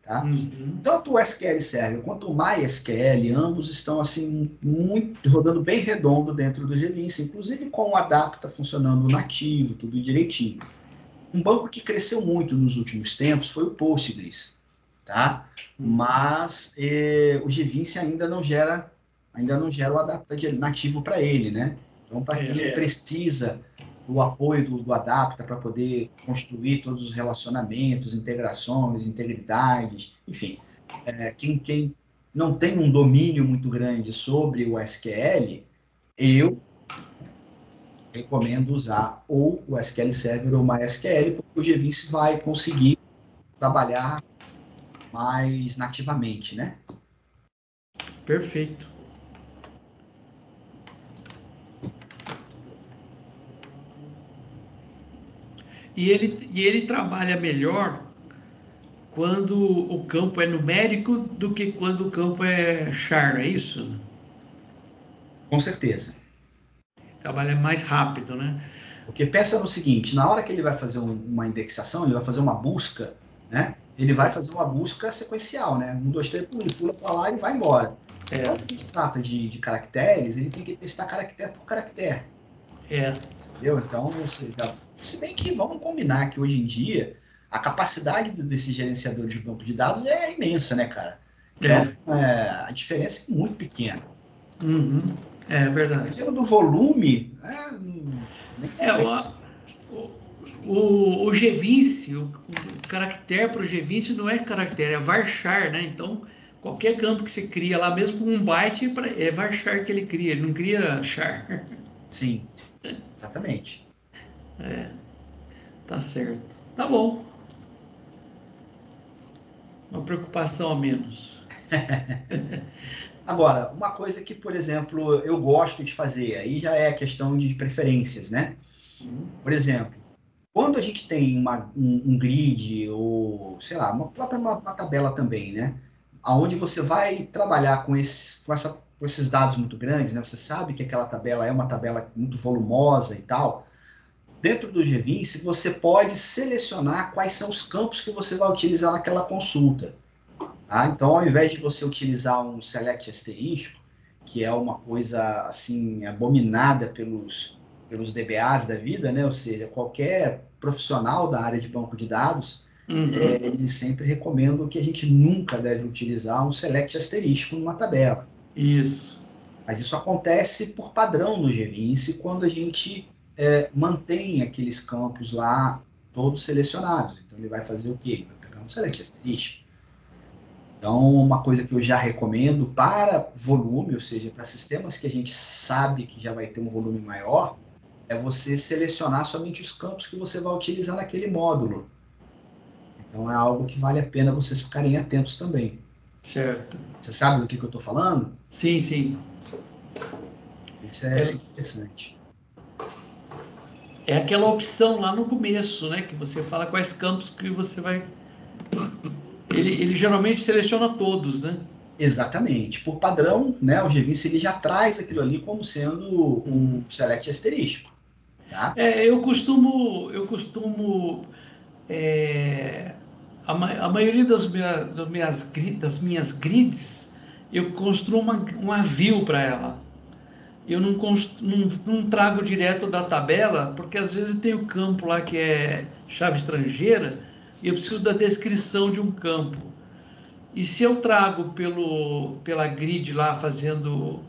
Tá? Uhum. Tanto o SQL Server quanto o MySQL, ambos estão assim muito rodando bem redondo dentro do GVince, inclusive com o Adapta funcionando nativo, tudo direitinho. Um banco que cresceu muito nos últimos tempos foi o Postgres, tá? Mas o GVince ainda não gera o Adapta nativo para ele, né? Então, para quem precisa do apoio do Adapta para poder construir todos os relacionamentos, integrações, integridades, enfim, quem não tem um domínio muito grande sobre o SQL, eu recomendo usar ou o SQL Server ou o MySQL, porque o GVince vai conseguir trabalhar mais nativamente, né? Perfeito. E ele trabalha melhor quando o campo é numérico do que quando o campo é char, é isso? Com certeza. Trabalha mais rápido, né? Porque pensa no seguinte, na hora que ele vai fazer uma indexação, ele vai fazer uma busca, né? Ele vai fazer uma busca sequencial, né? 1, 2, 3, ele pula para lá e vai embora. Quando a gente trata de caracteres, ele tem que testar caractere por caractere. Entendeu? Então, se bem que vamos combinar que hoje em dia a capacidade desses gerenciadores de banco de dados é imensa, né, cara? Então, a diferença é muito pequena. Uhum. É verdade. Dependendo do volume, nem o GVince, o caractere para o GVince não é caractere, é varchar, né? Então, qualquer campo que você cria lá, mesmo com 1 byte, é varchar que ele cria, ele não cria char. Sim, exatamente. Tá certo. Tá bom. Uma preocupação a menos. Agora, uma coisa que, por exemplo, eu gosto de fazer, aí já é questão de preferências, né? Por exemplo, quando a gente tem um grid ou, sei lá, uma tabela também, né? Onde você vai trabalhar com esses dados muito grandes, né? Você sabe que aquela tabela é uma tabela muito volumosa e tal. Dentro do GVince, você pode selecionar quais são os campos que você vai utilizar naquela consulta. Tá? Então, ao invés de você utilizar um select asterisco, que é uma coisa assim abominada pelos DBAs da vida, né? Ou seja, qualquer profissional da área de banco de dados, eles sempre recomendam que a gente nunca deve utilizar um select asterisco numa tabela. Isso. Mas isso acontece por padrão no GVince quando a gente mantém aqueles campos lá todos selecionados. Então ele vai fazer o quê? Ele vai pegar um select asterisco. Então, uma coisa que eu já recomendo para volume, ou seja, para sistemas que a gente sabe que já vai ter um volume maior, é você selecionar somente os campos que você vai utilizar naquele módulo. Então, é algo que vale a pena vocês ficarem atentos também. Certo. Você sabe do que eu estou falando? Sim, sim. Isso é interessante. É aquela opção lá no começo, né? Que você fala quais campos que você vai... Ele geralmente seleciona todos, né? Exatamente. Por padrão, né, o GVince ele já traz aquilo ali como sendo um select asterístico. Tá? Eu costumo a maioria das minhas grids, eu construo uma view para ela. Eu não trago direto da tabela, porque às vezes tem o campo lá que é chave estrangeira e eu preciso da descrição de um campo. E se eu trago pela grid lá fazendo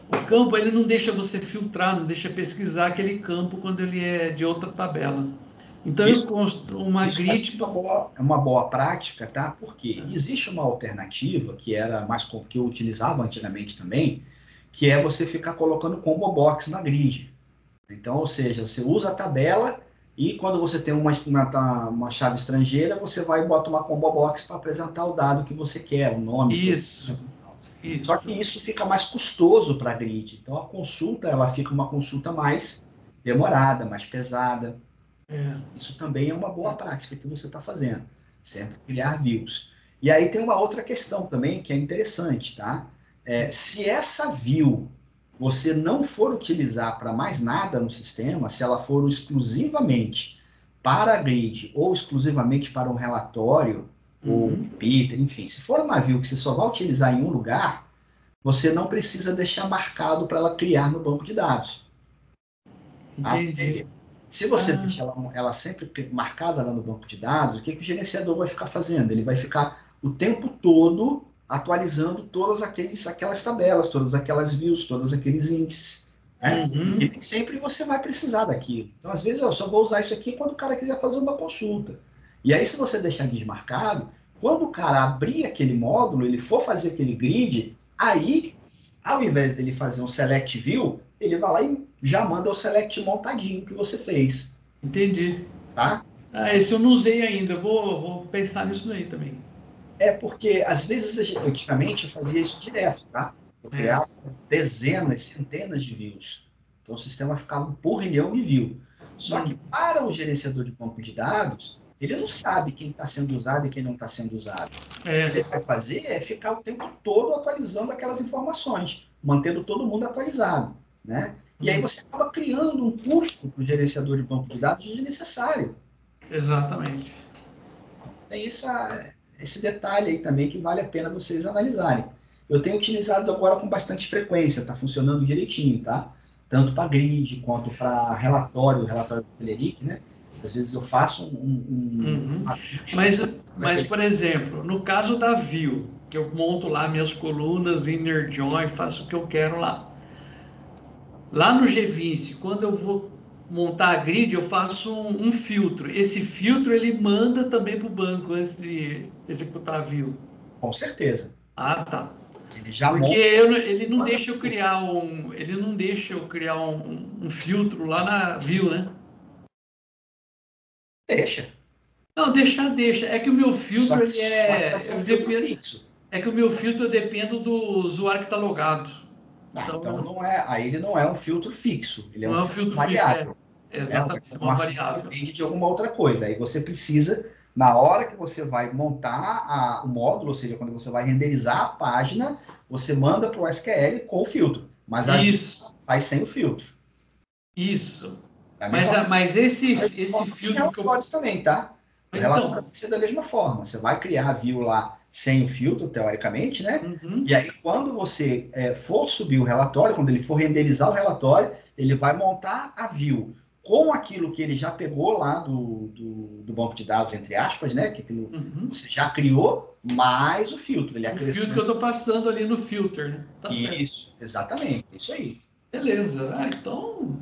o campo, ele não deixa você filtrar, não deixa pesquisar aquele campo quando ele é de outra tabela. Então eu construo uma grid. É uma boa prática, tá? Porque existe uma alternativa que era mais que eu utilizava antigamente também, que é você ficar colocando combo box na grid. Então, ou seja, você usa a tabela e quando você tem uma chave estrangeira, você vai e bota uma combo box para apresentar o dado que você quer, o nome. Isso. Só que isso fica mais custoso para a grid. Então, a consulta ela fica uma consulta mais demorada, mais pesada. Isso também é uma boa prática que você está fazendo. Sempre criar views. E aí tem uma outra questão também que é interessante, tá? Se essa view você não for utilizar para mais nada no sistema, se ela for exclusivamente para a grid ou exclusivamente para um relatório, ou repeater, enfim. Se for uma view que você só vai utilizar em um lugar, você não precisa deixar marcado para ela criar no banco de dados. Tá? Entendi. Se você deixar ela sempre marcada lá no banco de dados, o que o gerenciador vai ficar fazendo? Ele vai ficar o tempo todo atualizando todas aquelas tabelas, todas aquelas views, todos aqueles índices. Né? E nem sempre você vai precisar daquilo. Então, às vezes, eu só vou usar isso aqui quando o cara quiser fazer uma consulta. E aí, se você deixar desmarcado, quando o cara abrir aquele módulo, ele for fazer aquele grid, aí, ao invés dele fazer um select view, ele vai lá e já manda o select montadinho que você fez. Entendi. Tá? Esse eu não usei ainda. Vou pensar nisso aí também. É porque, às vezes, antigamente eu fazia isso direto, tá? Eu criava dezenas, centenas de views. Então, o sistema ficava um porrilhão de view. Só que, para o gerenciador de banco de dados, ele não sabe quem está sendo usado e quem não está sendo usado. O que ele vai fazer é ficar o tempo todo atualizando aquelas informações, mantendo todo mundo atualizado, né? E aí você acaba criando um custo para o gerenciador de banco de dados desnecessário. Exatamente. Tem esse detalhe aí também que vale a pena vocês analisarem. Eu tenho utilizado agora com bastante frequência, está funcionando direitinho, tá? Tanto para grid quanto para relatório do Telerik, né? Às vezes eu faço Mas, por exemplo, no caso da view, que eu monto lá minhas colunas, inner join, faço o que eu quero lá. Lá no G20, quando eu vou montar a grid, eu faço um filtro. Esse filtro, ele manda também para o banco antes de executar a view. Com certeza. Ah, tá. Ele já porque ele não deixa eu criar um filtro lá na view, né? Deixa. Não, deixa. É que o meu filtro ele fixo. É que o meu filtro eu dependo do usuário que está logado. Então não é, aí ele não é um filtro fixo, ele é um filtro variável. Exatamente, uma variável. Depende de alguma outra coisa. Aí você precisa, na hora que você vai montar o módulo, ou seja, quando você vai renderizar a página, você manda para o SQL com o filtro. Mas isso vai sem o filtro. Isso. Mas esse filtro que eu pode também, tá? O relatório vai ser da mesma forma. Você vai criar a view lá sem o filtro, teoricamente, né? E aí, quando você for subir o relatório, quando ele for renderizar o relatório, ele vai montar a view com aquilo que ele já pegou lá do banco de dados, entre aspas, né? Que aquilo você já criou, mais o filtro. Ele acrescenta... O filtro que eu estou passando ali no filter, né? Tá isso, certo. Exatamente. Isso aí. Beleza. Então,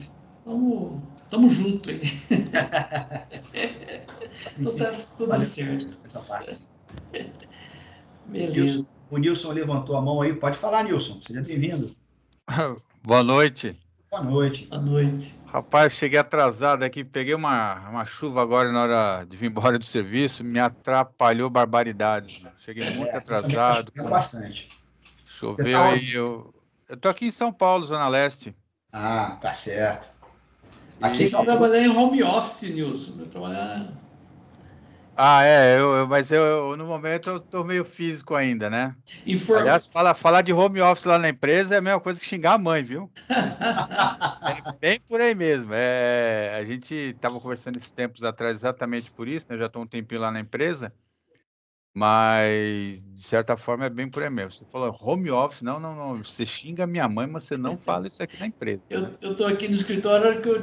Tamo junto aí. Então tá tudo certo. Essa parte. Beleza. O Nilson levantou a mão aí. Pode falar, Nilson. Seja bem-vindo. Boa noite. Boa noite. Boa noite. Rapaz, cheguei atrasado aqui. Peguei uma chuva agora na hora de vir embora do serviço. Me atrapalhou barbaridades. Cheguei muito atrasado. Bastante. Choveu aí. Eu tô aqui em São Paulo, Zona Leste. Ah, tá certo. Aqui só trabalhar em home office, Nilson. Mas no momento eu tô meio físico ainda, né? Aliás, falar de home office lá na empresa é a mesma coisa que xingar a mãe, viu? É bem por aí mesmo. A gente estava conversando esses tempos atrás exatamente por isso, né? Eu já estou um tempinho lá na empresa, mas de certa forma é bem por aí mesmo. Você falou home office, não. Você xinga a minha mãe, mas você não fala isso aqui na empresa. Eu tô aqui no escritório, a hora que eu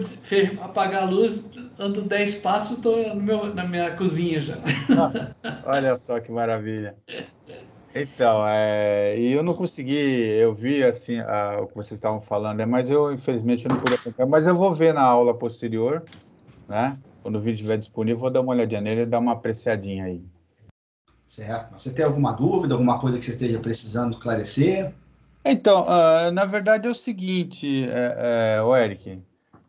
apagar a luz, ando 10 passos, tô na minha cozinha já. Olha só que maravilha. Então, e eu não consegui, eu vi assim o que vocês estavam falando, mas eu infelizmente não pude acompanhar, mas eu vou ver na aula posterior, né? Quando o vídeo estiver disponível, vou dar uma olhadinha nele e dar uma apreciadinha aí. Certo. Você tem alguma dúvida, alguma coisa que você esteja precisando esclarecer? Então, na verdade é o seguinte, Eric.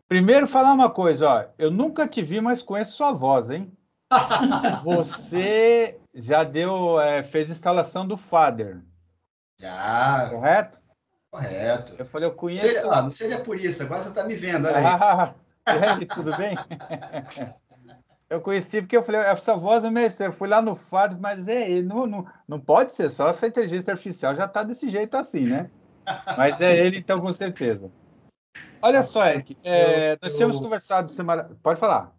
Primeiro falar uma coisa, ó, eu nunca te vi, mas conheço sua voz, hein? Você já fez instalação do Fader. Já. Correto? Correto. Eu falei, eu conheço... Não seja por isso, agora você está me vendo, olha aí. Tudo bem? Eu conheci porque eu falei, essa voz é meio estranha. Eu fui lá no Fader, mas não pode ser só essa inteligência artificial, já está desse jeito assim, né? Mas é ele, então, com certeza. Olha só, Eric, nós tínhamos conversado semana... Pode falar.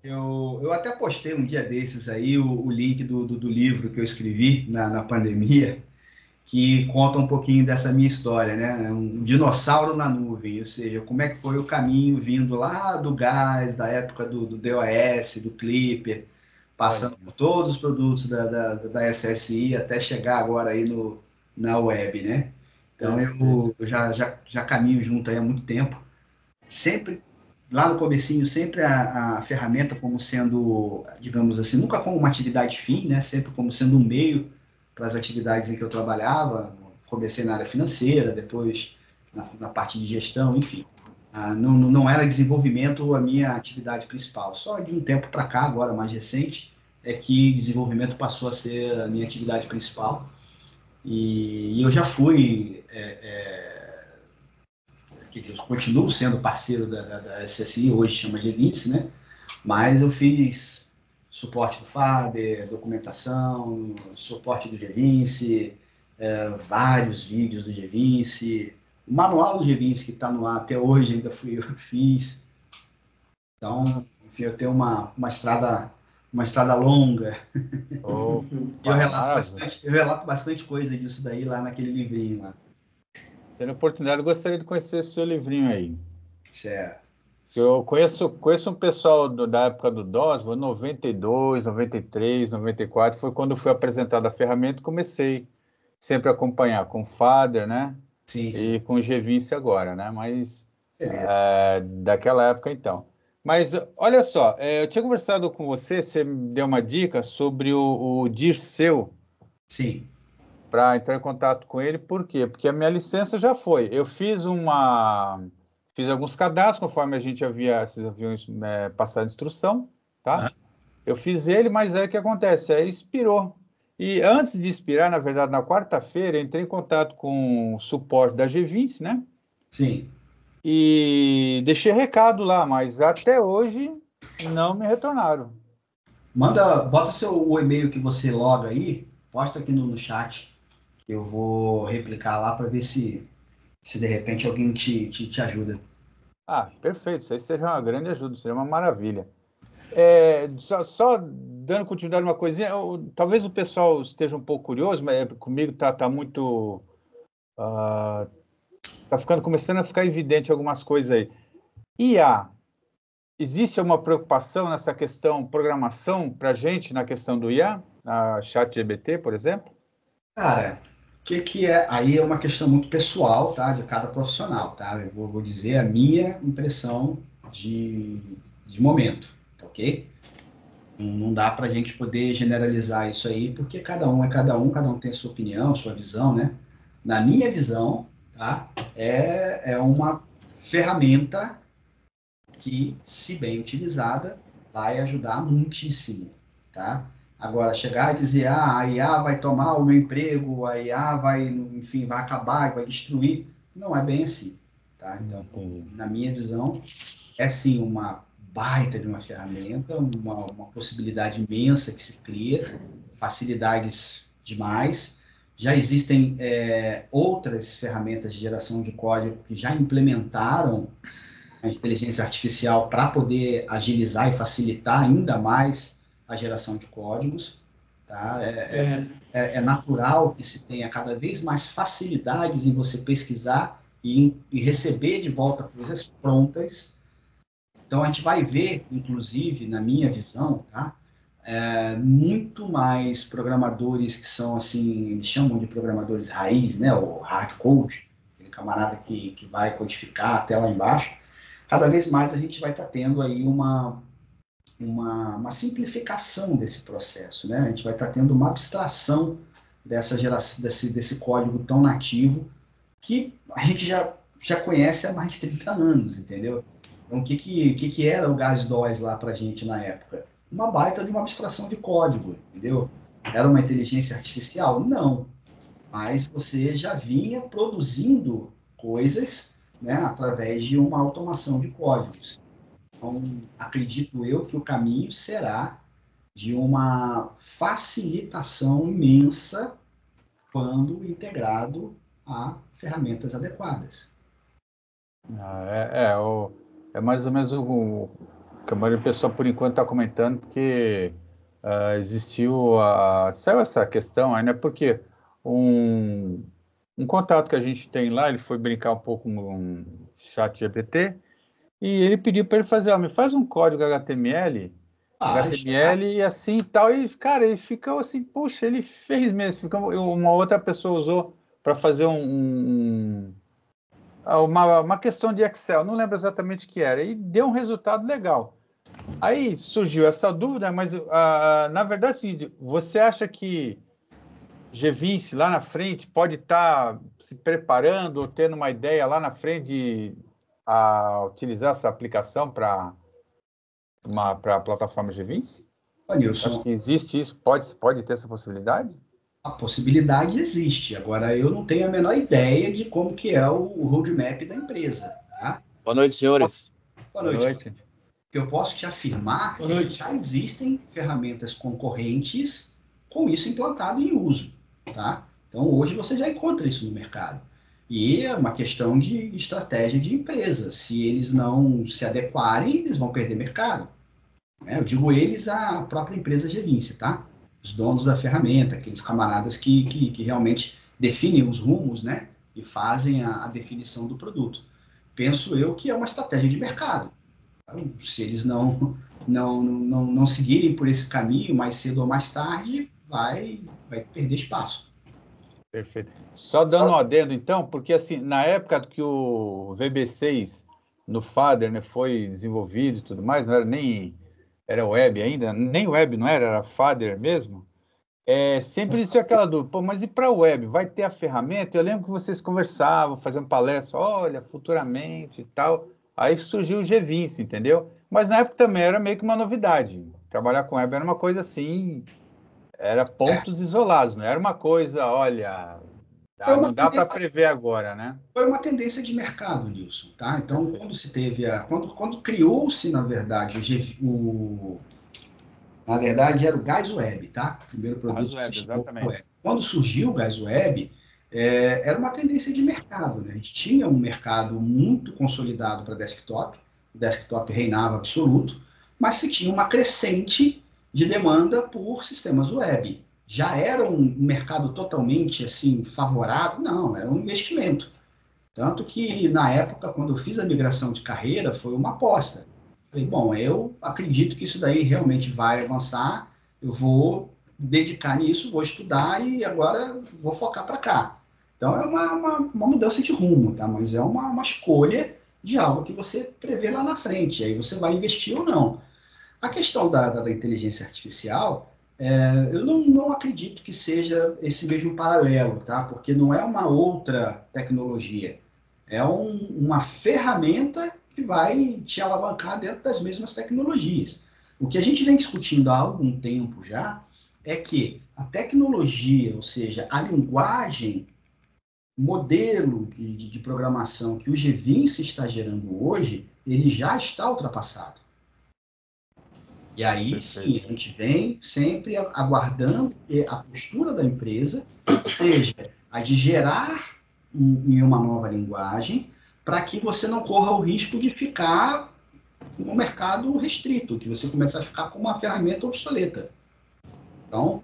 Eu até postei um dia desses aí o link do livro que eu escrevi na pandemia, que conta um pouquinho dessa minha história, né? Um dinossauro na nuvem, ou seja, como é que foi o caminho vindo lá do gás, da época do DOS, do Clipper, passando por todos os produtos da SSI até chegar agora aí na web, né? Então eu já caminho junto aí há muito tempo. Sempre, lá no comecinho, sempre a ferramenta como sendo, digamos assim, nunca como uma atividade fim, né? Sempre como sendo um meio para as atividades em que eu trabalhava. Comecei na área financeira, depois na parte de gestão, enfim. Não era desenvolvimento a minha atividade principal. Só de um tempo para cá, agora mais recente, é que desenvolvimento passou a ser a minha atividade principal. E eu já fui, quer dizer, eu continuo sendo parceiro da SSI, hoje chama G20, né? Mas eu fiz suporte do Faber, documentação, suporte do G20, vários vídeos do G20, o manual do G20 que está no ar até hoje ainda fui eu que fiz. Então, enfim, eu tenho uma estrada longa. Eu relato bastante coisa disso daí lá naquele livrinho lá. Tendo oportunidade, eu gostaria de conhecer esse seu livrinho aí. Certo. Eu conheço um pessoal da época do DOS, 92, 93, 94, foi quando fui apresentado a ferramenta e comecei sempre a acompanhar com o Fader, né? Sim. E com o G20 agora, né? Mas beleza. Daquela época, então. Mas olha só, eu tinha conversado com você me deu uma dica sobre o Dirceu. Sim. Para entrar em contato com ele, por quê? Porque a minha licença já foi. Eu fiz alguns cadastros, conforme a gente vocês haviam passado a instrução, tá? Eu fiz ele, mas aí o que acontece? Aí expirou. E antes de expirar, na verdade, na quarta-feira, eu entrei em contato com o suporte da G20, né? Sim. E deixei recado lá, mas até hoje não me retornaram. Bota o e-mail que você loga aí, posta aqui no chat, que eu vou replicar lá para ver se de repente alguém te ajuda. Ah, perfeito. Isso aí seria uma grande ajuda, seria uma maravilha. Só dando continuidade uma coisinha, talvez o pessoal esteja um pouco curioso, mas comigo tá muito... começando a ficar evidente algumas coisas aí. IA, existe uma preocupação nessa questão programação para a gente, na questão do IA? A ChatGPT, por exemplo? Cara, o que é? Aí é uma questão muito pessoal, tá? De cada profissional, tá? Eu vou dizer a minha impressão de momento, tá ok? Não dá para a gente poder generalizar isso aí, porque cada um tem a sua opinião, sua visão, né? Na minha visão, tá? É uma ferramenta que, se bem utilizada, vai ajudar muitíssimo, tá? Agora, chegar e dizer, a IA vai tomar o meu emprego, a IA vai, enfim, vai acabar, vai destruir, não é bem assim, tá? Então, na minha visão, é sim uma baita de uma ferramenta, uma possibilidade imensa que se cria, facilidades demais. Já existem outras ferramentas de geração de código que já implementaram a inteligência artificial para poder agilizar e facilitar ainda mais a geração de códigos. Tá? É natural que se tenha cada vez mais facilidades em você pesquisar e receber de volta coisas prontas. Então, a gente vai ver, inclusive, na minha visão, tá? Muito mais programadores que são, assim, eles chamam de programadores raiz, né? O hard code, aquele camarada que vai codificar até lá embaixo. Cada vez mais a gente vai estar tendo aí uma simplificação desse processo, né? A gente vai estar tendo uma abstração dessa geração, desse código tão nativo que a gente já conhece há mais de 30 anos, entendeu? Então, o que era o GAS-DOS lá para a gente na época? Uma baita de uma abstração de código, entendeu? Era uma inteligência artificial? Não. Mas você já vinha produzindo coisas, né, através de uma automação de códigos. Então, acredito eu que o caminho será de uma facilitação imensa quando integrado a ferramentas adequadas. É mais ou menos o que a maioria do pessoal, por enquanto, está comentando, porque saiu essa questão aí, né? Porque um contato que a gente tem lá, ele foi brincar um pouco no chat GPT, e ele pediu para ele fazer, me faz um código HTML e assim e tal, e, cara, ele ficou assim, puxa, ele fez mesmo, uma outra pessoa usou para fazer uma questão de Excel, não lembro exatamente o que era, e deu um resultado legal. Aí surgiu essa dúvida, mas na verdade, você acha que G20 lá na frente pode estar se preparando ou tendo uma ideia lá na frente a utilizar essa aplicação para a plataforma G20? Acho que existe isso, pode ter essa possibilidade? A possibilidade existe. Agora, eu não tenho a menor ideia de como que é o roadmap da empresa. Tá? Boa noite, senhores. Boa noite. O que eu posso te afirmar é que já existem ferramentas concorrentes com isso implantado em uso. Tá? Então, hoje você já encontra isso no mercado. E é uma questão de estratégia de empresa. Se eles não se adequarem, eles vão perder mercado. Eu digo eles, a própria empresa G20, tá? Os donos da ferramenta, aqueles camaradas que realmente definem os rumos, né? E fazem a definição do produto. Penso eu que é uma estratégia de mercado. Então, se eles não seguirem por esse caminho, mais cedo ou mais tarde, vai perder espaço. Perfeito. Só dando um adendo, então, porque assim, na época que o VB6 no Fader, né, foi desenvolvido e tudo mais, não era nem... Era web ainda? Nem web, não era? Era Fader mesmo? Sempre existia aquela dúvida, pô, mas e para a web? Vai ter a ferramenta? Eu lembro que vocês conversavam, faziam palestra, olha, futuramente e tal. Aí surgiu o G20, entendeu? Mas na época também era meio que uma novidade. Trabalhar com web era uma coisa assim, era pontos isolados, não era uma coisa, olha, não dá para prever agora, né? Foi uma tendência de mercado, Nilson, tá? Então, quando criou-se, na verdade, na verdade, era o Gás Web, tá? O primeiro produto. Gás Web, exatamente. Quando surgiu o Gás Web, era uma tendência de mercado, né? A gente tinha um mercado muito consolidado para desktop, o desktop reinava absoluto, mas se tinha uma crescente de demanda por sistemas web. Já era um mercado totalmente assim favorável? Não, era um investimento. Tanto que, na época, quando eu fiz a migração de carreira, foi uma aposta. Falei, bom, eu acredito que isso daí realmente vai avançar, eu vou dedicar nisso, vou estudar e agora vou focar para cá. Então, é uma mudança de rumo, tá? Mas é uma escolha de algo que você prevê lá na frente, aí você vai investir ou não. A questão da inteligência artificial, eu não acredito que seja esse mesmo paralelo, tá? Porque não é uma outra tecnologia. É uma ferramenta que vai te alavancar dentro das mesmas tecnologias. O que a gente vem discutindo há algum tempo já é que a tecnologia, ou seja, a linguagem, modelo de programação que o G20 está gerando hoje, ele já está ultrapassado. E aí, sim, a gente vem sempre aguardando que a postura da empresa seja a de gerar em uma nova linguagem, para que você não corra o risco de ficar no mercado restrito, que você começa a ficar com uma ferramenta obsoleta. Então,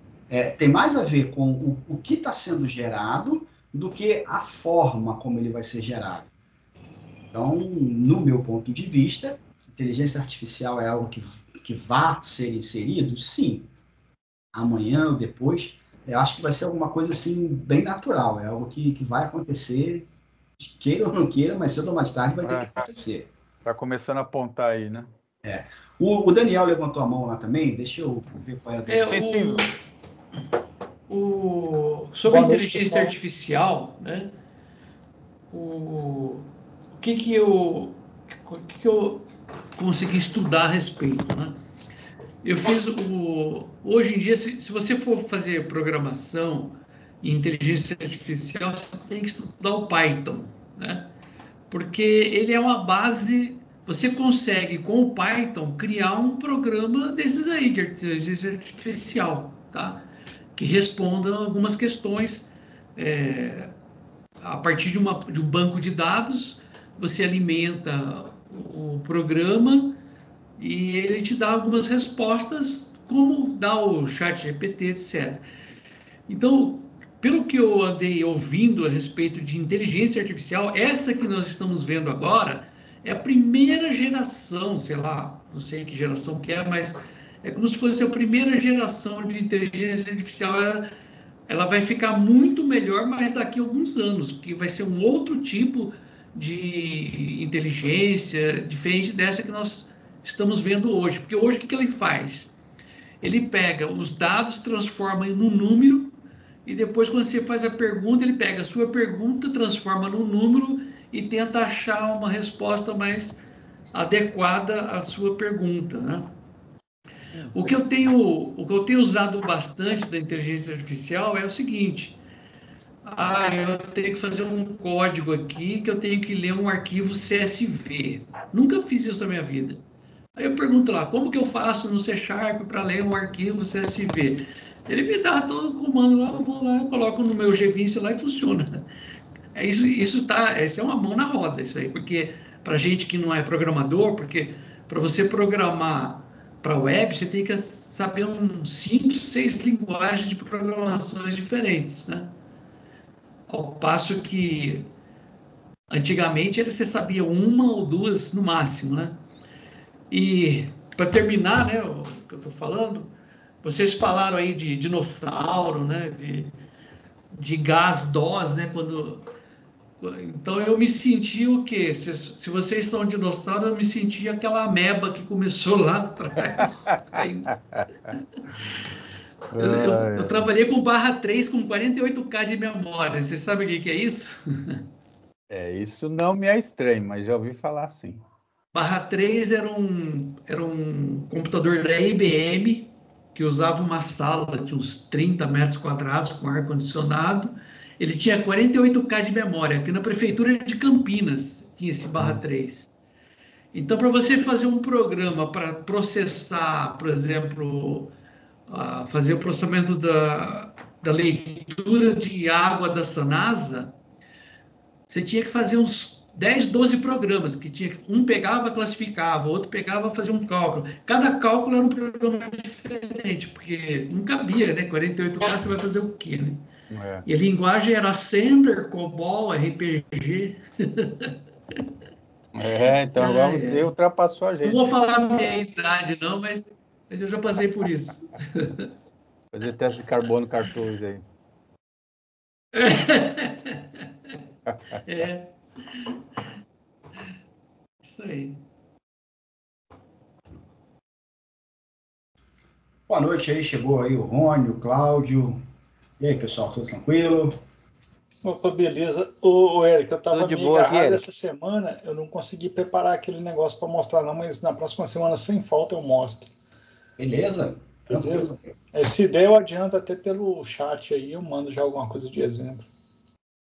tem mais a ver com o que está sendo gerado do que a forma como ele vai ser gerado. Então, no meu ponto de vista, inteligência artificial é algo que vai ser inserido? Sim. Amanhã ou depois, eu acho que vai ser alguma coisa assim bem natural, é algo que vai acontecer, queira ou não queira, mas cedo ou mais tarde vai ter que acontecer. Está começando a apontar aí, né? O Daniel levantou a mão lá também, deixa eu ver qual é a dúvida. Sobre a inteligência artificial, né? O que eu consegui estudar a respeito, né? Eu fiz hoje em dia, se você for fazer programação e inteligência artificial, você tem que estudar o Python, né? Porque ele é uma base, você consegue com o Python criar um programa desses aí de inteligência artificial, tá? Que responda algumas questões a partir de um banco de dados. você alimenta o programa e ele te dá algumas respostas, como dá o ChatGPT, etc. Então, pelo que eu andei ouvindo a respeito de inteligência artificial, essa que nós estamos vendo agora é a primeira geração, sei lá, não sei que geração que é, mas é como se fosse a primeira geração de inteligência artificial. Ela vai ficar muito melhor, mas daqui a alguns anos, porque vai ser um outro tipo de inteligência, diferente dessa que nós estamos vendo hoje. Porque hoje o que ele faz? Ele pega os dados, transforma em um número, e depois, quando você faz a pergunta, ele pega a sua pergunta, transforma num número e tenta achar uma resposta mais adequada à sua pergunta, né? O que eu tenho usado bastante da inteligência artificial é o seguinte: eu tenho que fazer um código aqui que eu tenho que ler um arquivo CSV. Nunca fiz isso na minha vida. Aí eu pergunto lá, como que eu faço no C# para ler um arquivo CSV? Ele me dá todo o comando lá, eu vou lá, eu coloco no meu GVince lá e funciona. Essa é uma mão na roda, isso aí, porque para gente que não é programador, porque para você programar para web, você tem que saber uns 5, 6 linguagens de programações diferentes, né? Ao passo que antigamente você sabia uma ou duas no máximo, né? E para terminar, né, o que eu estou falando, vocês falaram aí de dinossauro, né, de gás DOS, né, então eu me senti o quê? Se vocês são dinossauro, eu me senti aquela ameba que começou lá atrás. Eu trabalhei com /3 com 48K de memória. Você sabe o que é isso? Isso não me é estranho, mas já ouvi falar assim. /3 era um computador da IBM que usava uma sala de uns 30 metros quadrados com ar-condicionado. Ele tinha 48K de memória, aqui na prefeitura de Campinas tinha esse /3. Então, para você fazer um programa para processar, por exemplo, fazer o processamento da leitura de água da Sanasa, você tinha que fazer uns 10, 12 programas, um pegava, classificava, outro pegava, fazia um cálculo. Cada cálculo era um programa diferente, porque não cabia, né? 48K você vai fazer o quê, né? E a linguagem era Assembler, COBOL, RPG. Então agora você ultrapassou a gente. Não vou falar a minha idade, não, mas eu já passei por isso. Fazer teste de carbono 14 aí. Isso aí. Boa noite aí, chegou aí o Rony, o Cláudio. E aí, pessoal, tudo tranquilo? Opa, beleza. Ô, Eric, eu tava meio agarrado essa semana, eu não consegui preparar aquele negócio para mostrar não, mas na próxima semana, sem falta, eu mostro. Beleza? Beleza? Se der, eu adianto até pelo chat aí, eu mando já alguma coisa de exemplo.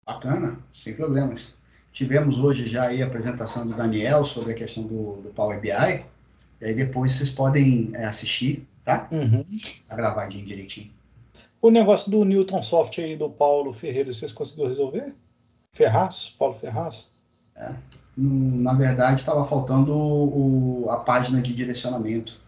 Bacana, sem problemas. Tivemos hoje já aí a apresentação do Daniel sobre a questão do Power BI, e aí depois vocês podem assistir, tá? Tá gravadinho direitinho. O negócio do Newton Soft aí, do Paulo Ferreira, vocês conseguiram resolver? Paulo Ferraz? Na verdade, estava faltando a página de direcionamento.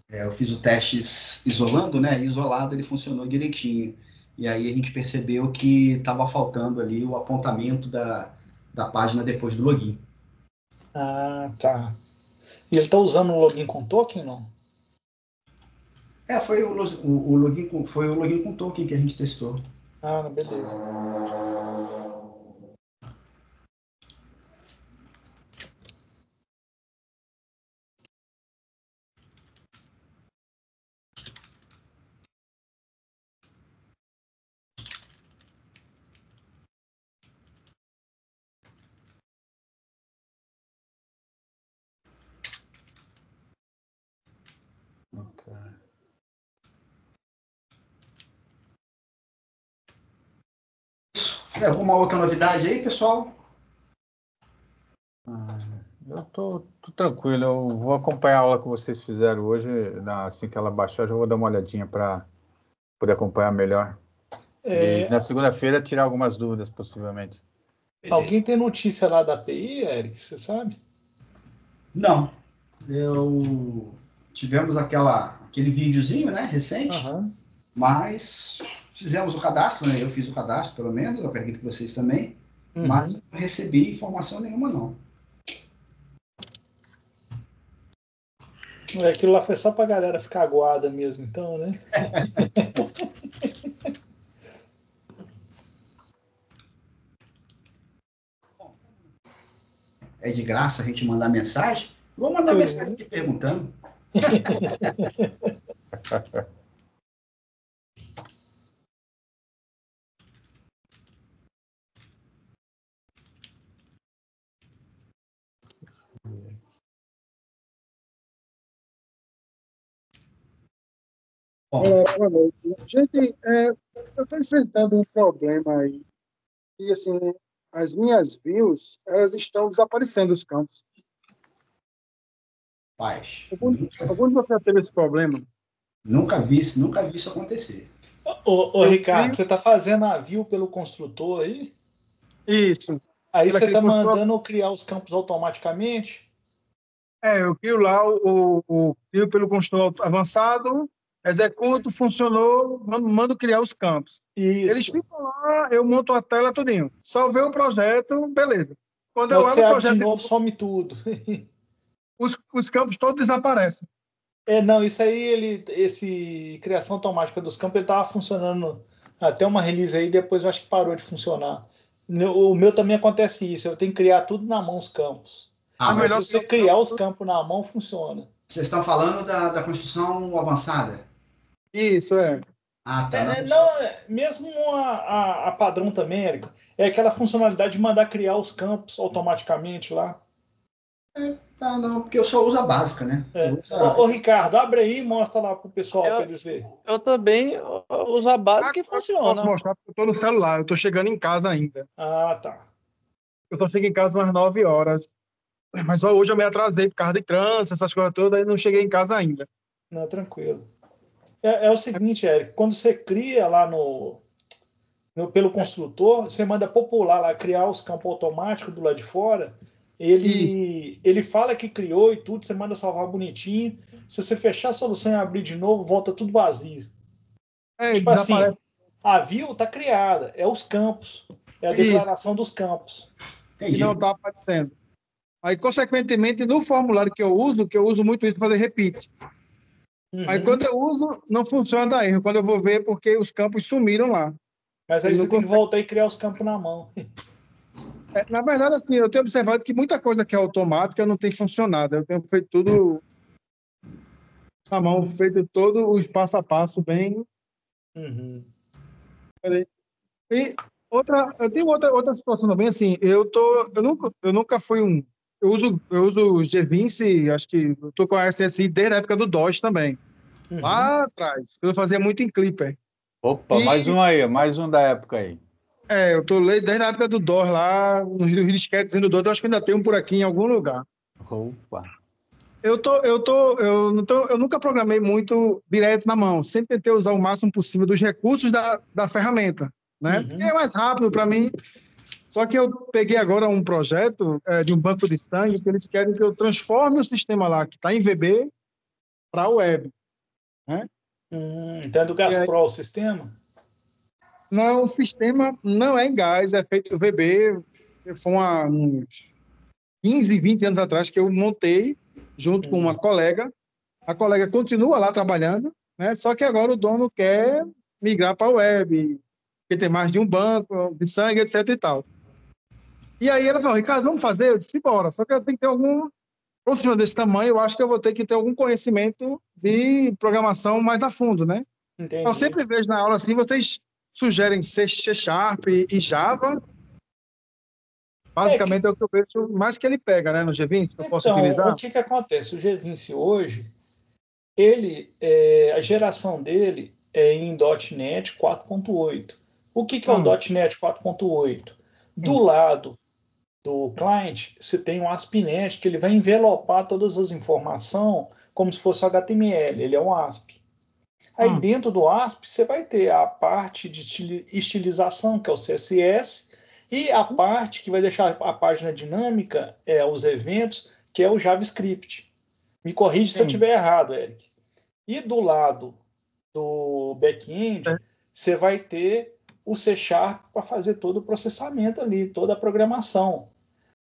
Eu fiz o teste isolando, né? Isolado ele funcionou direitinho. E aí a gente percebeu que estava faltando ali o apontamento da página depois do login. Ah, tá. E ele está usando o login com token, não? Foi o login com token que a gente testou. Ah, beleza. Alguma outra novidade aí, pessoal? Eu tô tranquilo, eu vou acompanhar a aula que vocês fizeram hoje, assim que ela baixar, já vou dar uma olhadinha para poder acompanhar melhor. E na segunda-feira tirar algumas dúvidas, possivelmente. Alguém tem notícia lá da API, Eric? Você sabe? Não. Tivemos aquele videozinho, né, recente, mas fizemos o cadastro, né? Eu fiz o cadastro, pelo menos, eu acredito que vocês também, mas não recebi informação nenhuma, não. Aquilo lá foi só pra galera ficar aguada mesmo, então, né? É de graça a gente mandar mensagem? Vou mandar mensagem aqui perguntando. Olá, boa noite. Gente, eu estou enfrentando um problema aí. E, assim, as minhas views, elas estão desaparecendo dos campos. Paz. Algum de vocês teve esse problema? Nunca vi isso acontecer. Ô Ricardo, você está fazendo a view pelo construtor aí? Isso. Aí você está mandando criar os campos automaticamente? Eu crio lá crio pelo construtor avançado, executo, funcionou, mando criar os campos. Isso. Eles ficam lá, eu monto a tela tudinho. Salvei o projeto, beleza. Quando eu abro o projeto de novo, some tudo. Os campos todos desaparecem. Não, isso aí, esse criação automática dos campos, ele estava funcionando até uma release aí, depois eu acho que parou de funcionar. O meu também acontece isso, eu tenho que criar tudo na mão os campos. Mas se você criar os campos na mão, funciona. Vocês estão falando da construção avançada? Isso, tá. Mesmo a padrão também, Érico, é aquela funcionalidade de mandar criar os campos automaticamente lá. Não, porque eu só uso a básica, né? Ô, Ricardo, abre aí e mostra lá pro pessoal para eles verem. Eu também uso a básica e funciona. Posso mostrar porque eu tô no celular, eu tô chegando em casa ainda. Tá. Eu só chego em casa umas 9 horas. Mas só hoje eu me atrasei por causa de trânsito, essas coisas todas, aí não cheguei em casa ainda. Não, tranquilo. É o seguinte, Érico, quando você cria lá pelo construtor, você manda popular lá, criar os campos automáticos do lado de fora, ele fala que criou e tudo, você manda salvar bonitinho. Se você fechar a solução e abrir de novo, volta tudo vazio. Tipo assim, a view está criada, é os campos, é a declaração dos campos. E não está aparecendo. Aí, consequentemente, no formulário que eu uso muito isso para fazer repeat. Aí, quando eu uso, não funciona, dá erro. Quando eu vou ver, porque os campos sumiram lá. Mas aí você tem que voltar e criar os campos na mão. Na verdade, assim, eu tenho observado que muita coisa que é automática não tem funcionado. Eu tenho feito tudo na mão, feito todo o passo a passo bem. E eu tenho outra situação também, assim, eu nunca fui eu uso o G20, acho que eu tô com a SSI desde a época do DOS também. Lá atrás, eu fazia muito em Clipper. Opa, mais um da época aí. Eu tô desde a época do DOS lá, nos disquetes do DOS, eu acho que ainda tem um por aqui em algum lugar. Opa. Eu nunca programei muito direto na mão, sempre tentei usar o máximo possível dos recursos da ferramenta, né? Porque é mais rápido para mim. Só que eu peguei agora um projeto de um banco de sangue que eles querem que eu transforme o sistema lá, que está em VB, para a web. Né? Então é do Gaspro o sistema? Não, o sistema não é em gás, é feito VB. Foi uns 15, 20 anos atrás que eu montei junto com uma colega. A colega continua lá trabalhando, né? Só que agora o dono quer migrar para a web, porque tem mais de um banco de sangue, etc e tal. E aí ela falou, Ricardo, vamos fazer? Eu disse, bora. Só que eu tenho que ter algum... Por cima desse tamanho, eu acho que eu vou ter que ter algum conhecimento de programação mais a fundo, né? Entendi. Eu sempre vejo na aula assim, vocês sugerem C Sharp e Java. Basicamente é o que eu vejo mais que ele pega, né? No G20, que eu posso utilizar. O que acontece? O G20 hoje, a geração dele é em .NET 4.8. O que é o .NET 4.8? Do lado do cliente, você tem um ASP.NET que ele vai envelopar todas as informações como se fosse HTML, ele é um ASP. Aí dentro do ASP você vai ter a parte de estilização, que é o CSS, E a parte que vai deixar a página dinâmica é os eventos, que é o JavaScript. Me corrige se eu estiver errado, Eric. E do lado do back-end, você vai ter o C# para fazer todo o processamento ali, toda a programação.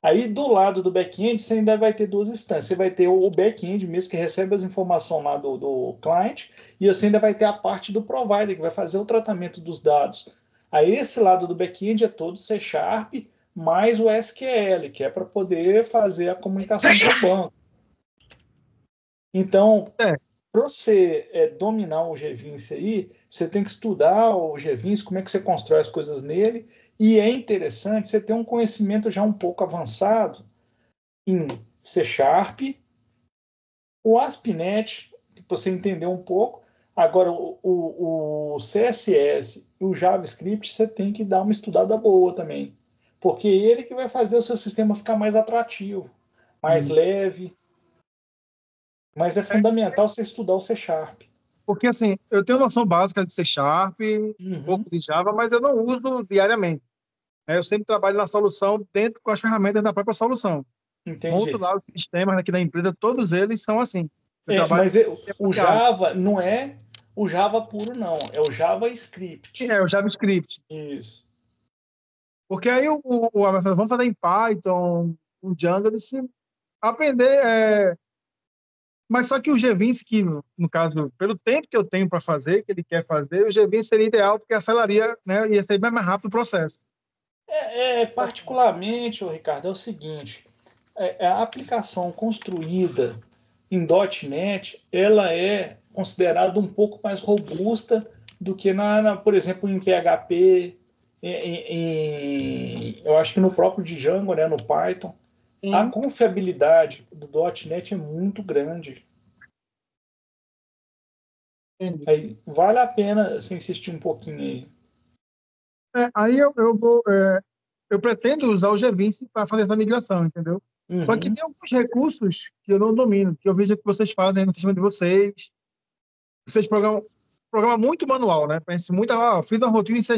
Aí, do lado do back-end, você ainda vai ter duas instâncias. Você vai ter o back-end mesmo, que recebe as informações lá do cliente, e você ainda vai ter a parte do provider, que vai fazer o tratamento dos dados. Aí, esse lado do back-end é todo C# mais o SQL, que é para poder fazer a comunicação com o banco. Então, para você dominar o GVince aí, você tem que estudar o GVince, como é que você constrói as coisas nele, e é interessante você ter um conhecimento já um pouco avançado em C#, o ASP.NET, para você entender um pouco. Agora, o CSS e o JavaScript, você tem que dar uma estudada boa também, porque é ele que vai fazer o seu sistema ficar mais atrativo, mais leve, mas é fundamental você estudar o C#. Porque, assim, eu tenho noção básica de C#, um pouco de Java, mas eu não uso diariamente. Eu sempre trabalho na solução dentro com as ferramentas da própria solução. Entendi. Monto lá os sistemas aqui da empresa, todos eles são assim. Mas o Java não é o Java puro, não. É o JavaScript. É o JavaScript. Isso. Porque aí vamos fazer em Python, o Django, eu disse, aprender. Mas só que o GVince, que no caso, pelo tempo que eu tenho para fazer, que ele quer fazer, o GVince seria ideal, porque aceleraria, né, ia ser bem mais rápido o processo. Particularmente, Ricardo, é o seguinte, a aplicação construída em .NET, ela é considerada um pouco mais robusta do que, por exemplo, em PHP, eu acho que no próprio Django, né, no Python. A confiabilidade do .NET é muito grande. Aí, vale a pena você insistir um pouquinho aí. Aí eu pretendo usar o GVince para fazer essa migração, entendeu? Só que tem alguns recursos que eu não domino, que eu vejo que vocês fazem no sistema de vocês. Vocês programam muito manual, né? Pense muito, fiz uma rotina em C#,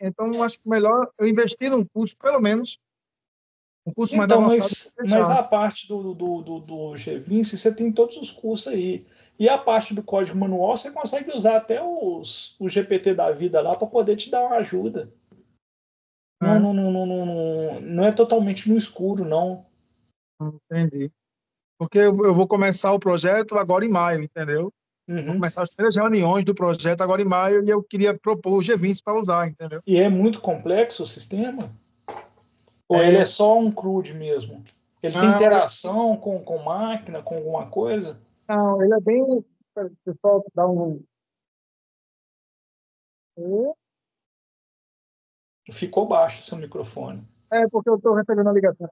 então acho que melhor eu investir num curso, pelo menos, um curso mais avançado. Mas a parte do GVince, você tem todos os cursos aí. E a parte do código manual, você consegue usar até o GPT da vida lá para poder te dar uma ajuda. Não é totalmente no escuro, não. Entendi. Porque eu vou começar o projeto agora em maio, entendeu? Vou começar as primeiras reuniões do projeto agora em maio e eu queria propor o GVince para usar, entendeu? E é muito complexo o sistema? Ou ele é só um CRUD mesmo? Ele tem interação com máquina, com alguma coisa? Não, ele é bem... Pessoal, dá um... Ficou baixo seu microfone. Porque eu estou recebendo a ligação.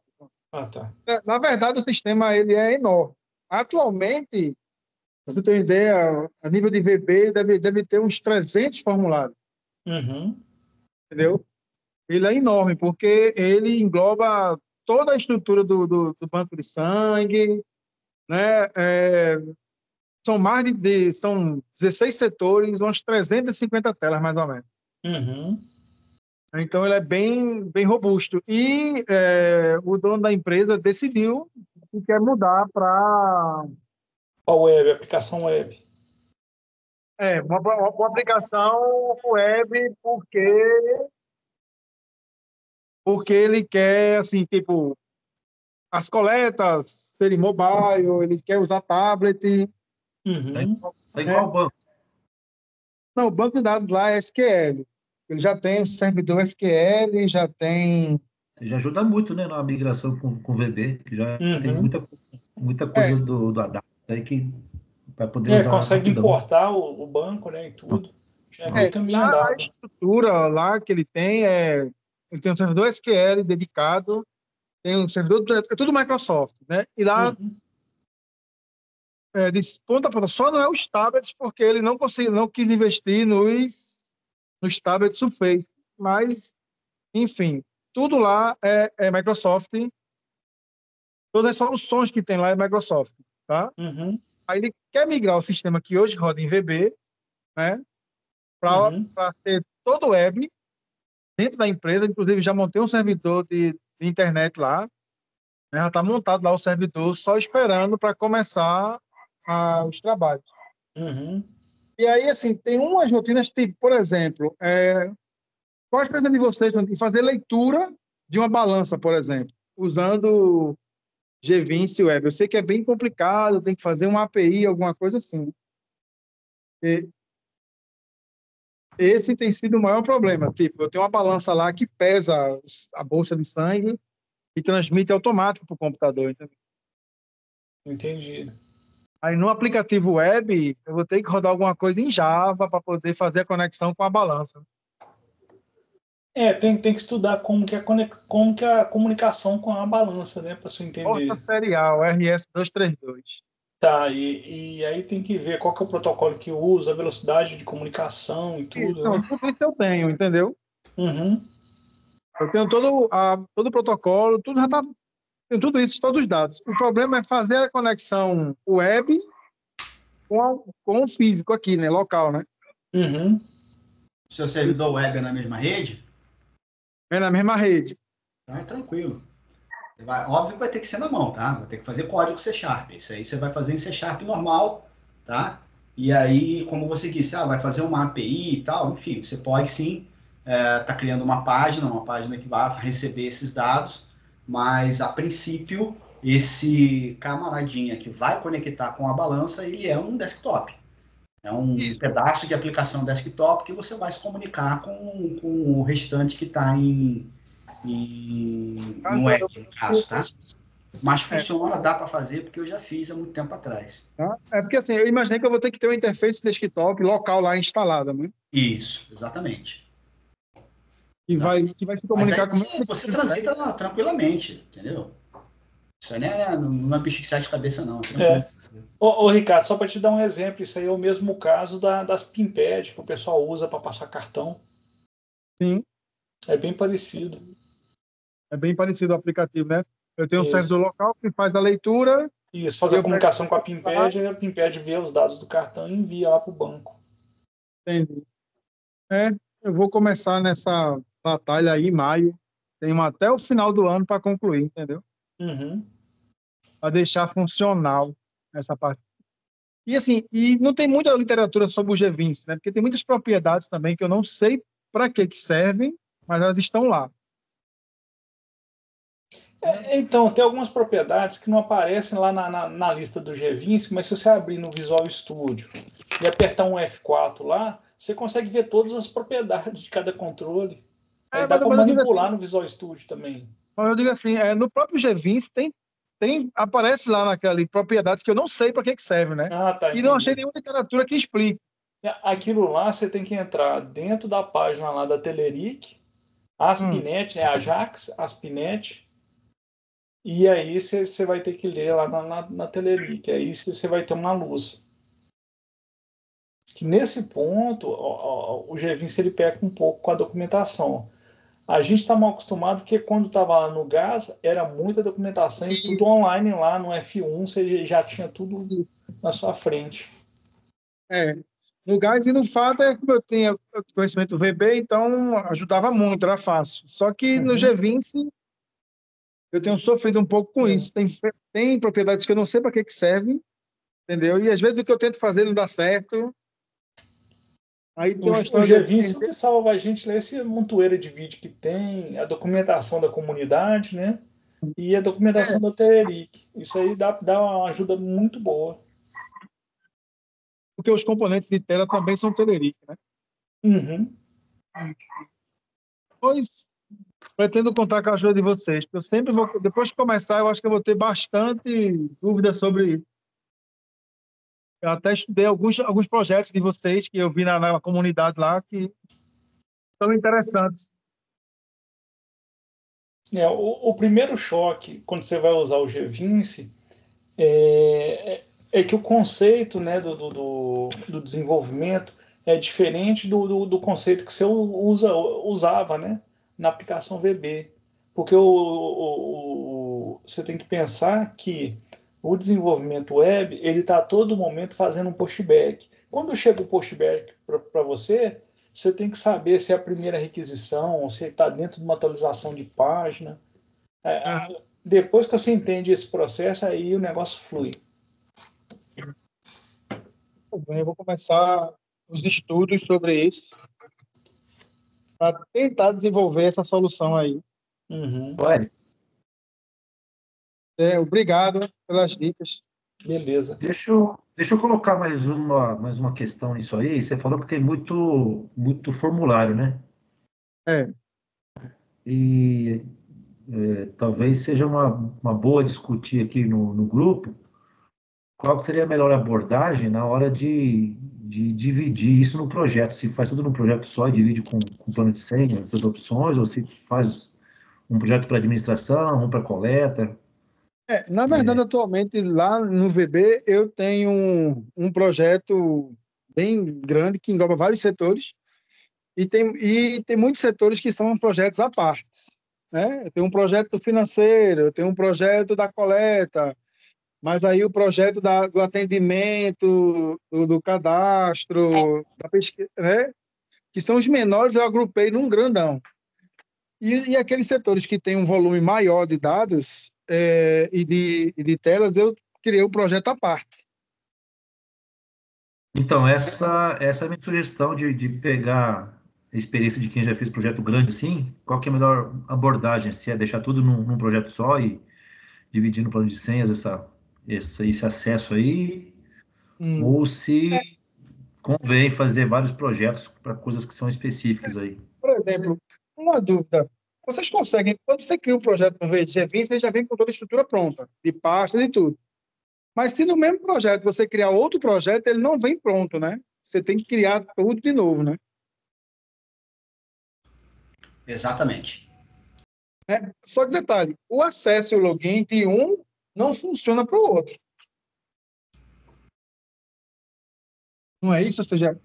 Ah, tá. Na verdade, o sistema ele é enorme. Atualmente, para você ter uma ideia, a nível de VB, deve ter uns 300 formulários. Entendeu? Ele é enorme, porque ele engloba toda a estrutura do banco de sangue, né? São são 16 setores, umas 350 telas, mais ou menos. Então, ele é bem, bem robusto. E o dono da empresa decidiu que quer mudar para... A web, aplicação web. Uma aplicação web, porque ele quer, assim, tipo, as coletas serem mobile, ele quer usar tablet. Qual banco? Não, o banco de dados lá é SQL. Ele já tem o servidor SQL, já tem... Já ajuda muito, né, na migração com VB, que já tem muita coisa do Adapter aí que vai poder usar consegue rapidão. importar o banco, né, e tudo. Já é caminho andado. A estrutura lá que ele tem ele tem um servidor SQL dedicado, tem um servidor... É tudo Microsoft, né? E lá... de ponta a ponta, só não é os tablets, porque ele não quis investir nos tablets Surface. Mas, enfim, tudo lá é Microsoft. Todas as soluções que tem lá é Microsoft. Tá? Aí ele quer migrar o sistema que hoje roda em VB, né, para ser todo web, dentro da empresa, inclusive já montei um servidor de internet lá, né? Já está montado lá o servidor, só esperando para começar os trabalhos. Uhum. E aí, assim, tem umas rotinas, tipo, por exemplo, qual a experiência de vocês em fazer leitura de uma balança, por exemplo, usando G20 Web? Eu sei que é bem complicado, tem que fazer uma API, alguma coisa assim. Esse tem sido o maior problema. Tipo, eu tenho uma balança lá que pesa a bolsa de sangue e transmite automático para o computador. Entendeu? Entendi. Aí no aplicativo web, eu vou ter que rodar alguma coisa em Java para poder fazer a conexão com a balança. Tem que estudar como que é a comunicação com a balança, né? Para você entender. Porta serial, RS-232. Tá, e aí tem que ver qual que é o protocolo que usa, a velocidade de comunicação e tudo, Então, né? tudo isso eu tenho, entendeu? Uhum. Eu tenho todo o protocolo, tudo já tá, tenho tudo isso, todos os dados. O problema é fazer a conexão web com o físico aqui, né? Local, né? Uhum. Seu servidor web é na mesma rede? É na mesma rede. Então é tranquilo. Óbvio que vai ter que ser na mão, tá? Vai ter que fazer código C#. Isso aí você vai fazer em C# normal, tá? E aí, como você disse, vai fazer uma API e tal, enfim, você pode sim tá criando uma página que vai receber esses dados, mas a princípio, esse camaradinha que vai conectar com a balança, ele é um desktop. É um pedaço de aplicação desktop que você vai se comunicar com o restante que está no web, no caso, tá? Mas funciona, dá para fazer, porque eu já fiz há muito tempo atrás. É porque assim, eu imaginei que eu vou ter que ter uma interface desktop local lá instalada, né? Isso, exatamente. Que vai se comunicar com você transita tranquilamente, entendeu? Isso aí não é bicho de sete cabeças, não. Ô, Ricardo, só para te dar um exemplo, isso aí é o mesmo caso das PIN-pad que o pessoal usa para passar cartão. Sim. É bem parecido. É bem parecido o aplicativo, né? Eu tenho um servidor local que faz a leitura. Isso, faz a comunicação com a PIN-pad, e a PIN-pad vê os dados do cartão e envia lá para o banco. Entendi. Eu vou começar nessa batalha aí em maio. Tenho até o final do ano para concluir, entendeu? Uhum. Para deixar funcional essa parte. E assim, não tem muita literatura sobre o G20, né? Porque tem muitas propriedades também que eu não sei para que servem, mas elas estão lá. Então, tem algumas propriedades que não aparecem lá na lista do G20, mas se você abrir no Visual Studio e apertar um F4 lá, você consegue ver todas as propriedades de cada controle. Aí dá para manipular no Visual Studio também. Mas eu digo assim, no próprio G20 aparece lá naquela ali, propriedades que eu não sei para que serve, né? Tá, e não achei nenhuma literatura que explique. Aquilo lá você tem que entrar dentro da página lá da Telerik, ASP.NET, Ajax, ASP.NET, e aí você vai ter que ler lá na Telerik. Aí você vai ter uma luz. Que nesse ponto, o G20 ele peca um pouco com a documentação. A gente está mal acostumado porque quando estava lá no GAS, era muita documentação e tudo online lá no F1, você já tinha tudo na sua frente. No GAS e no fato é que eu tinha conhecimento VB, então ajudava muito, era fácil. Só que no G20 eu tenho sofrido um pouco com isso. Tem propriedades que eu não sei para que servem, entendeu? E às vezes o que eu tento fazer não dá certo. Aí tem uma história o G20 que salva a gente lá, esse montoeiro de vídeo que tem, a documentação da comunidade, né? E a documentação da Telerik. Isso aí dá uma ajuda muito boa. Porque os componentes de tela também são Telerik, né? Uhum. Pois pretendo contar com a ajuda de vocês, porque eu sempre vou, depois de começar, eu acho que eu vou ter bastante dúvidas sobre. Eu até estudei alguns projetos de vocês que eu vi na comunidade lá que são interessantes. O primeiro choque, quando você vai usar o G20, é que o conceito, né, do desenvolvimento é diferente do conceito que você usava, né, na aplicação VB. Porque você tem que pensar que o desenvolvimento web ele está a todo momento fazendo um pushback. Quando chega o pushback para você, você tem que saber se é a primeira requisição, ou se está dentro de uma atualização de página. Depois que você entende esse processo, aí o negócio flui. Eu vou começar os estudos sobre isso para tentar desenvolver essa solução aí. Ué, Obrigado pelas dicas. Beleza. deixa eu colocar mais uma questão nisso aí. Você falou que tem muito formulário, né? É. E talvez seja uma boa discutir aqui no grupo qual seria a melhor abordagem na hora de dividir isso no projeto. Se faz tudo num projeto só e divide com plano de senha, essas opções, ou se faz um projeto para administração, um para coleta. Na verdade, atualmente, lá no VB, eu tenho um projeto bem grande que engloba vários setores e tem muitos setores que são projetos à parte, né? Eu tenho um projeto financeiro, eu tenho um projeto da coleta, mas aí o projeto do atendimento, do cadastro, da pesquisa, né? Que são os menores, eu agrupei num grandão. E aqueles setores que têm um volume maior de dados e de telas, eu criei um projeto à parte. Então, essa é a minha sugestão de pegar a experiência de quem já fez projeto grande assim. Qual que é a melhor abordagem? Se é deixar tudo num projeto só e dividir no plano de senhas esse acesso aí, ou se convém fazer vários projetos para coisas que são específicas aí. Por exemplo, uma dúvida. Vocês conseguem, quando você cria um projeto no VGV, você já vem com toda a estrutura pronta, de pasta e tudo. Mas se no mesmo projeto você criar outro projeto, ele não vem pronto, né? Você tem que criar tudo de novo, né? Exatamente. Só que detalhe, o acesso e o login de um não funciona para o outro. Não é isso? Ou seja,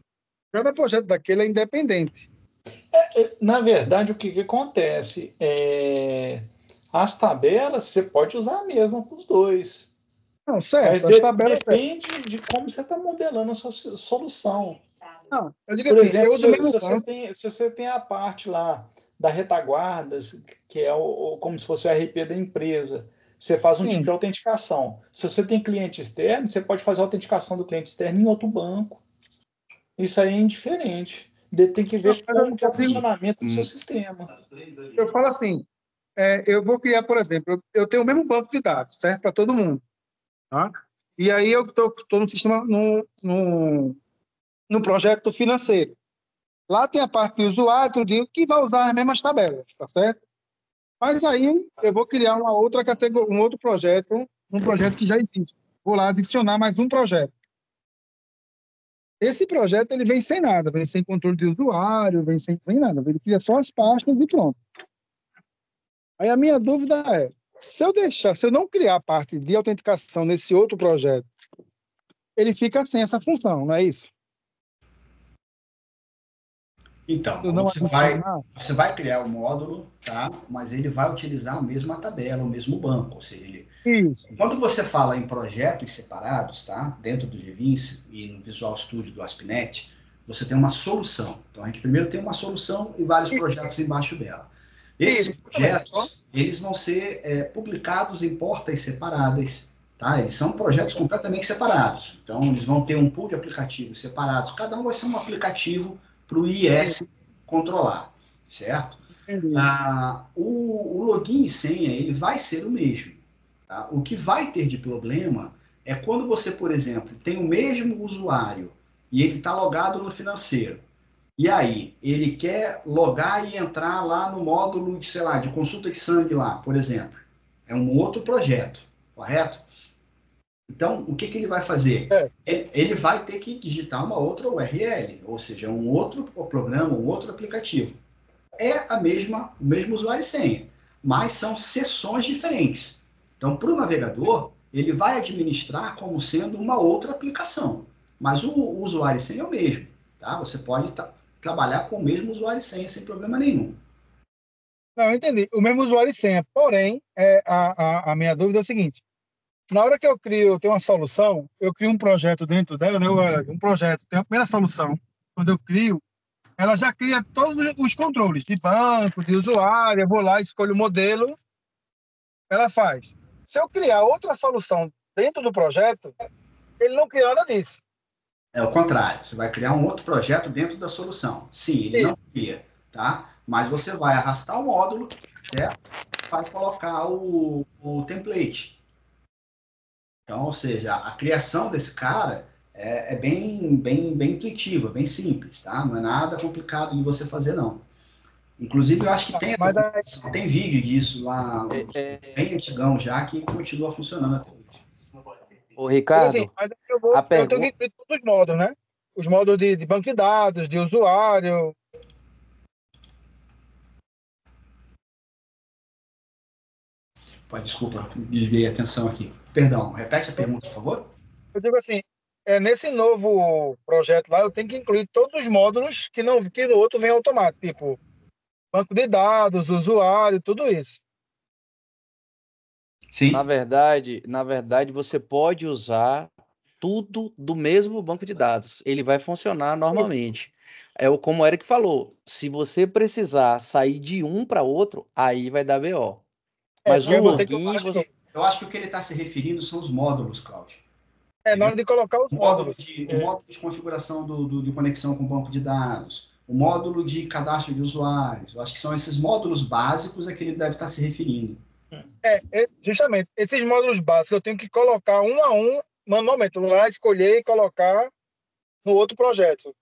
cada projeto daquele é independente. Na verdade, o que acontece? As tabelas você pode usar a mesma para os dois. Não, certo. Mas depende de como você está modelando a sua solução. Não, eu digo por assim, exemplo, se você tem a parte lá da retaguarda, que é como se fosse o RP da empresa, você faz um tipo de autenticação. Se você tem cliente externo, você pode fazer a autenticação do cliente externo em outro banco. Isso aí é indiferente. Tem que ver como que é o funcionamento do seu sistema. Eu falo assim, eu vou criar, por exemplo, eu tenho o mesmo banco de dados, certo? Para todo mundo. Tá? E aí eu estou no sistema, no projeto financeiro. Lá tem a parte de usuário, tudo que vai usar as mesmas tabelas, tá certo? Mas aí eu vou criar uma outra categoria, um outro projeto, um projeto que já existe. Vou lá adicionar mais um projeto. Esse projeto ele vem sem nada, vem sem controle de usuário, vem nada. Ele cria só as pastas e pronto. Aí a minha dúvida é, se eu não criar a parte de autenticação nesse outro projeto, ele fica sem essa função, não é isso? Então, você vai criar o módulo, tá? Mas ele vai utilizar a mesma tabela, o mesmo banco. Ou seja, quando você fala em projetos separados, tá? Dentro do GVince e no Visual Studio do ASP.NET, você tem uma solução. Então, a gente primeiro tem uma solução e vários projetos embaixo dela. Esses projetos, eles vão ser publicados em portas separadas, tá? Eles são projetos completamente separados. Então, eles vão ter um pool de aplicativos separados. Cada um vai ser um aplicativo para o IS controlar, certo? O login e senha, ele vai ser o mesmo. Tá? O que vai ter de problema é quando você, por exemplo, tem o mesmo usuário e ele está logado no financeiro. E aí, ele quer logar e entrar lá no módulo de, sei lá, de consulta de sangue lá, por exemplo. É um outro projeto, correto? Então, o que ele vai fazer? Ele vai ter que digitar uma outra URL, ou seja, um outro programa, um outro aplicativo. É o mesmo usuário e senha, mas são seções diferentes. Então, para o navegador, ele vai administrar como sendo uma outra aplicação, mas o usuário e senha é o mesmo. Tá? Você pode trabalhar com o mesmo usuário e senha sem problema nenhum. Não, eu entendi. O mesmo usuário e senha. Porém, a minha dúvida é o seguinte. Na hora que eu tenho uma solução, eu crio um projeto dentro dela, né? Um projeto, tem a primeira solução. Quando eu crio, ela já cria todos os controles de banco, de usuário, eu vou lá, escolho o modelo, ela faz. Se eu criar outra solução dentro do projeto, ele não cria nada disso. É o contrário, você vai criar um outro projeto dentro da solução. Sim, ele não cria, tá? Mas você vai arrastar o módulo, certo? Vai colocar o template. Então, ou seja, a criação desse cara é bem intuitiva, bem simples, tá? Não é nada complicado de você fazer, não. Inclusive, eu acho que tem vídeo disso lá, bem antigão já, que continua funcionando até hoje. Ô, Ricardo, assim, eu tenho que incluir todos os módulos, né? Os módulos de banco de dados, de usuário. Desculpa, desviei a atenção aqui. Perdão, repete a pergunta, por favor. Eu digo assim, nesse novo projeto lá, eu tenho que incluir todos os módulos que no outro vem automático, tipo banco de dados, usuário, tudo isso. Sim. Na verdade, você pode usar tudo do mesmo banco de dados. Ele vai funcionar normalmente. Como o Eric falou, se você precisar sair de um para outro, aí vai dar BO. Mas o login... Eu acho que o que ele está se referindo são os módulos, Cláudio. Na hora de colocar os módulos. O módulo de configuração de conexão com o banco de dados, o módulo de cadastro de usuários. Eu acho que são esses módulos básicos a que ele deve estar se referindo. Justamente. Esses módulos básicos eu tenho que colocar um a um manualmente. Vou lá, escolher e colocar no outro projeto.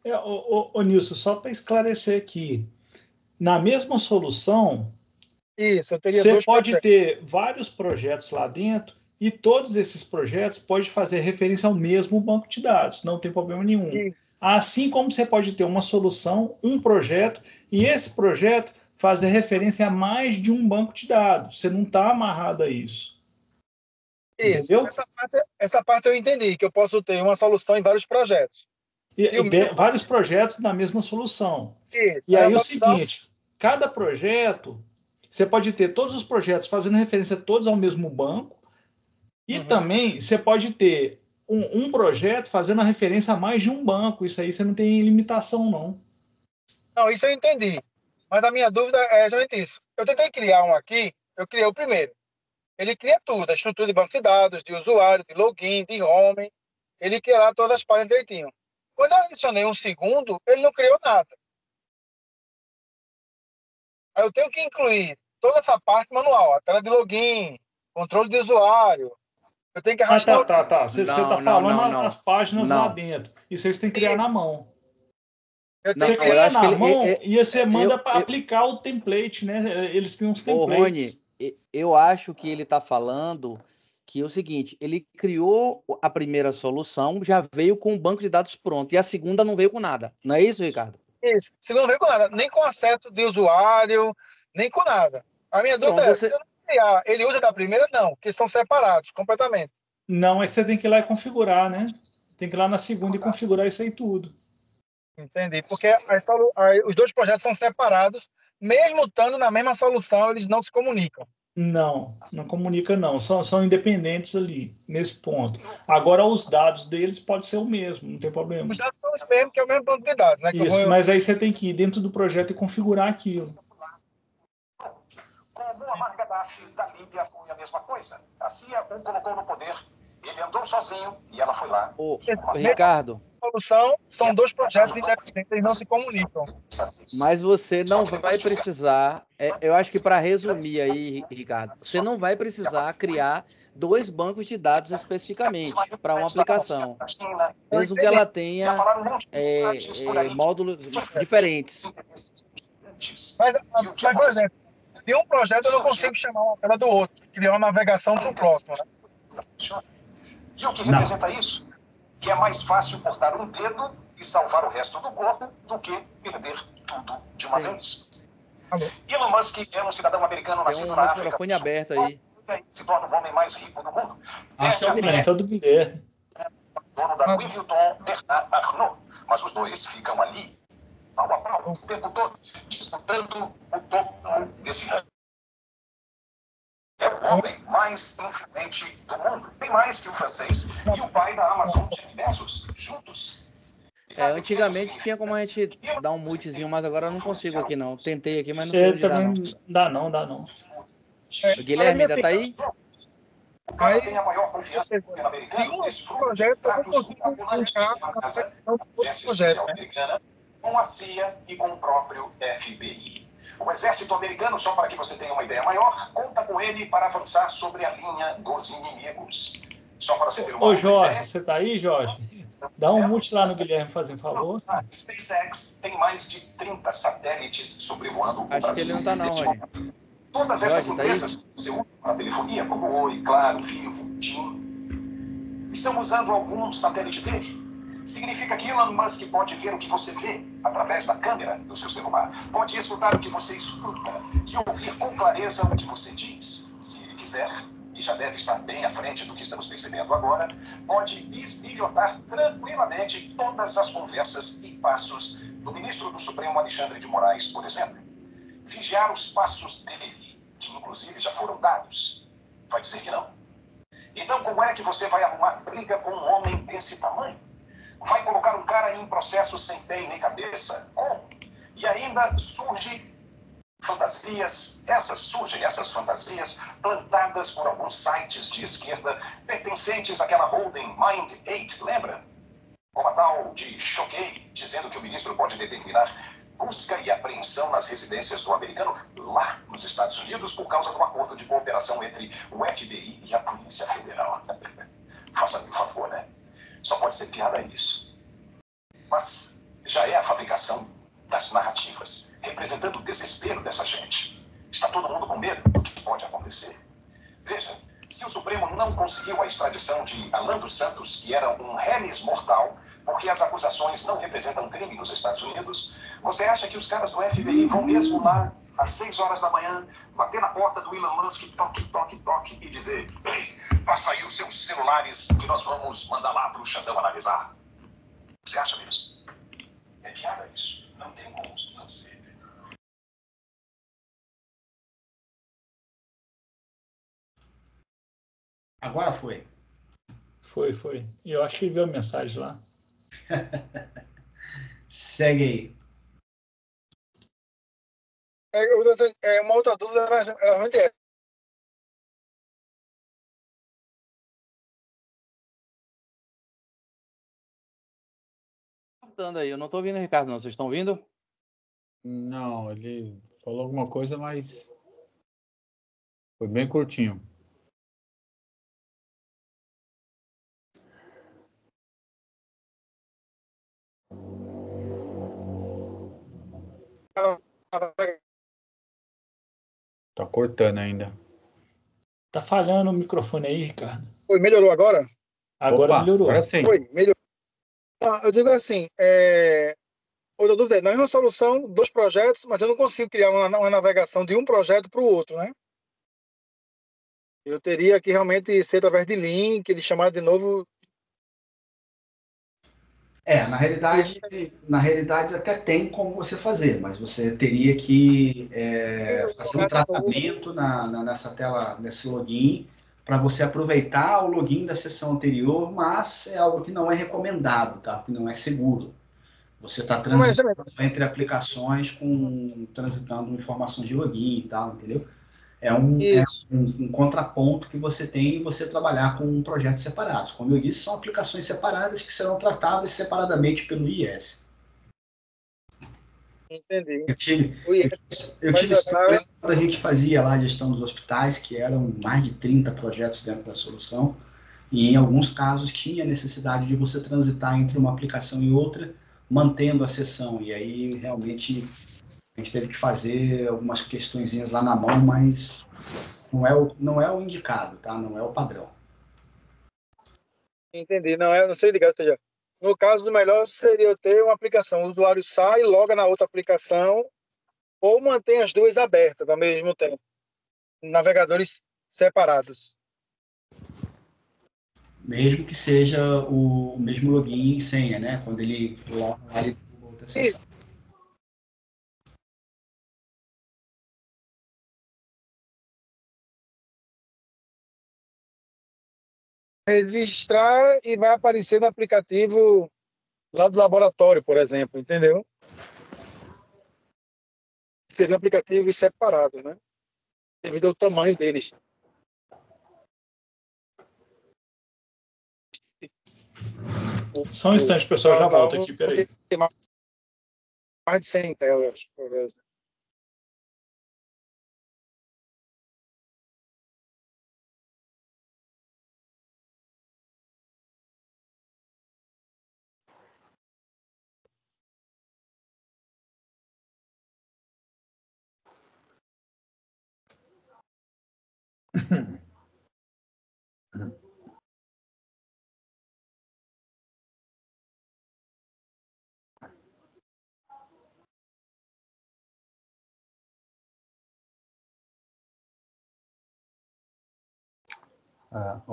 Nilson, só para esclarecer aqui. Na mesma solução, isso, eu teria você pode ter vários projetos lá dentro e todos esses projetos podem fazer referência ao mesmo banco de dados, não tem problema nenhum. Isso. Assim como você pode ter uma solução, um projeto, e esse projeto fazer referência a mais de um banco de dados. Você não está amarrado a isso. Entendeu? Essa parte eu entendi, que eu posso ter uma solução em vários projetos. Vários projetos na mesma solução. Isso. E aí o seguinte, cada projeto, você pode ter todos os projetos fazendo referência todos ao mesmo banco, e também você pode ter um projeto fazendo a referência a mais de um banco. Isso aí você não tem limitação, não. Não, isso eu entendi. Mas a minha dúvida é justamente isso. Eu tentei criar um aqui, eu criei o primeiro. Ele cria tudo, a estrutura de banco de dados, de usuário, de login, de home. Ele cria lá todas as páginas direitinho. Quando eu adicionei um segundo, ele não criou nada. Aí eu tenho que incluir toda essa parte manual, a tela de login, controle de usuário. Eu tenho que arrastar... Tá. Você está falando as páginas lá dentro. E vocês têm que criar na mão. Você cria na mão e você manda para aplicar o template, né? Eles têm uns templates. Rony, eu acho que ele está falando que é o seguinte, ele criou a primeira solução, já veio com o banco de dados pronto, e a segunda não veio com nada. Não é isso, Ricardo? Isso. A segunda não veio com nada, nem com acesso de usuário, nem com nada. A minha dúvida é, se eu não criar, ele usa da primeira? Não, porque são separados completamente. Não, aí você tem que ir lá e configurar, né? Tem que ir lá na segunda e configurar isso aí tudo. Entendi, porque os dois projetos são separados, mesmo estando na mesma solução, eles não se comunicam. Não comunica não, são independentes ali, nesse ponto. Agora, os dados deles podem ser o mesmo, não tem problema. Os dados são os mesmos, que é o mesmo banco de dados, né? Isso, mas aí você tem que ir dentro do projeto e configurar aquilo. Com Muammar Gaddafi da Líbia foi a mesma coisa. A CIA o colocou no poder, ele andou sozinho e ela foi lá. Ricardo... Solução são dois projetos independentes, eles não se comunicam. Mas você não vai precisar, eu acho que para resumir aí, Ricardo, você não vai precisar criar dois bancos de dados especificamente para uma aplicação, mesmo que ela tenha módulos diferentes. Mas, por exemplo, de um projeto eu não consigo chamar uma tela do outro, criar uma navegação para o próximo. Né? E o que representa isso? Que é mais fácil cortar um dedo e salvar o resto do corpo do que perder tudo de uma vez. Elon Musk é um cidadão americano nascido na África. Tem um microfone aberto aí. Se torna o homem mais rico do mundo. Acho que é o Guilherme. Dono da Louis Vuitton, Bernard Arnault. Mas os dois ficam ali, pau a pau, o tempo todo, disputando o topo desse ranking. É o homem mais influente do mundo. Tem mais que o francês e o pai da Amazon, Jeff Bezos, juntos. Antigamente tinha como a gente dar um mutezinho, mas agora eu não consigo aqui não. Tentei aqui, mas não Você sei onde dá também não. dá não. O Guilherme ainda tá aí? O cara tem a maior confiança no governo americano, desfruta projeto, eu não tratos consigo ambulantes encaixar com a na NASA, aplicação do Agência projeto, Espacial né? Americana, com a CIA e com o próprio FBI. O exército americano, só para que você tenha uma ideia maior, conta com ele para avançar sobre a linha dos inimigos. Só para você ter uma Ô, Jorge, ideia, você tá aí, Jorge? Dá um mute lá no Guilherme, fazendo favor. a SpaceX tem mais de 30 satélites sobrevoando o Acho que Brasil. ele não tá não, Rony. Todas essas Jorge, tá aí? empresas que você usa para telefonia, como Oi, Claro, Vivo, TIM, estão usando algum satélite dele. Significa que Elon Musk pode ver o que você vê através da câmera do seu celular. Pode escutar o que você escuta e ouvir com clareza o que você diz. Se ele quiser, e já deve estar bem à frente do que estamos percebendo agora, pode bisbilhotar tranquilamente todas as conversas e passos do ministro do Supremo Alexandre de Moraes, por exemplo. Vigiar os passos dele, que inclusive já foram dados. Vai dizer que não? Então, como é que você vai arrumar briga com um homem desse tamanho? Vai colocar um cara em processo sem pé e nem cabeça? Como? E ainda surgem essas fantasias plantadas por alguns sites de esquerda pertencentes àquela holding Mind8, lembra? Como a tal de Choquei, dizendo que o ministro pode determinar busca e apreensão nas residências do americano lá nos Estados Unidos por causa do acordo de cooperação entre o FBI e a Polícia Federal. Faça-me um favor, né? Só pode ser piada isso. Mas já é a fabricação das narrativas, representando o desespero dessa gente. Está todo mundo com medo do que pode acontecer. Veja, se o Supremo não conseguiu a extradição de Alan dos Santos, que era um reles mortal, porque as acusações não representam crime nos Estados Unidos, você acha que os caras do FBI vão mesmo lá, às 6 horas da manhã, bater na porta do Elon Musk, toque, toque, toque, e dizer: ei, passa aí os seus celulares que nós vamos mandar lá para o Xandão analisar? Você acha mesmo? É piada isso. Não tem como não ser. Agora foi. Foi. E eu acho que ele viu a mensagem lá. Segue aí. Uma outra dúvida era realmente essa. Aí, eu não tô ouvindo o Ricardo, não. Vocês estão ouvindo? Não, ele falou alguma coisa, mas foi bem curtinho. Tá cortando ainda. Tá falhando o microfone aí, Ricardo. Oi, melhorou agora? Agora Opa, melhorou. Agora sim. Oi, melhorou. Eu digo assim, outra dúvida é, não é uma solução dos projetos, mas eu não consigo criar uma navegação de um projeto para o outro, né? Eu teria que realmente ser através de link, ele chamar de novo. Na realidade até tem como você fazer, mas você teria que fazer um tratamento nessa tela, nesse login, para você aproveitar o login da sessão anterior, mas é algo que não é recomendado, tá? Que não é seguro. Você está transitando entre aplicações transitando informações de login e tal, entendeu? É um contraponto que você tem em você trabalhar com projetos separados. Como eu disse, são aplicações separadas que serão tratadas separadamente pelo IS. Entendi. Eu tive esse problema quando a gente fazia lá a gestão dos hospitais, que eram mais de 30 projetos dentro da solução, e em alguns casos tinha necessidade de você transitar entre uma aplicação e outra, mantendo a sessão. E aí, realmente, a gente teve que fazer algumas questõezinhas lá na mão, mas não é o indicado, tá? Não é o padrão. Entendi. Não sei ligar, ou seja, no caso do melhor seria eu ter uma aplicação, o usuário sai, loga na outra aplicação, ou mantém as duas abertas ao mesmo tempo, navegadores separados. Mesmo que seja o mesmo login e senha, né? Quando ele loga lá, ele outra sessão. Registrar e vai aparecer no aplicativo lá do laboratório, por exemplo, entendeu? Seriam aplicativos separados, né? Devido ao tamanho deles. Só um instante, pessoal, já volto aqui, peraí. Tem mais de 100 telas, por exemplo.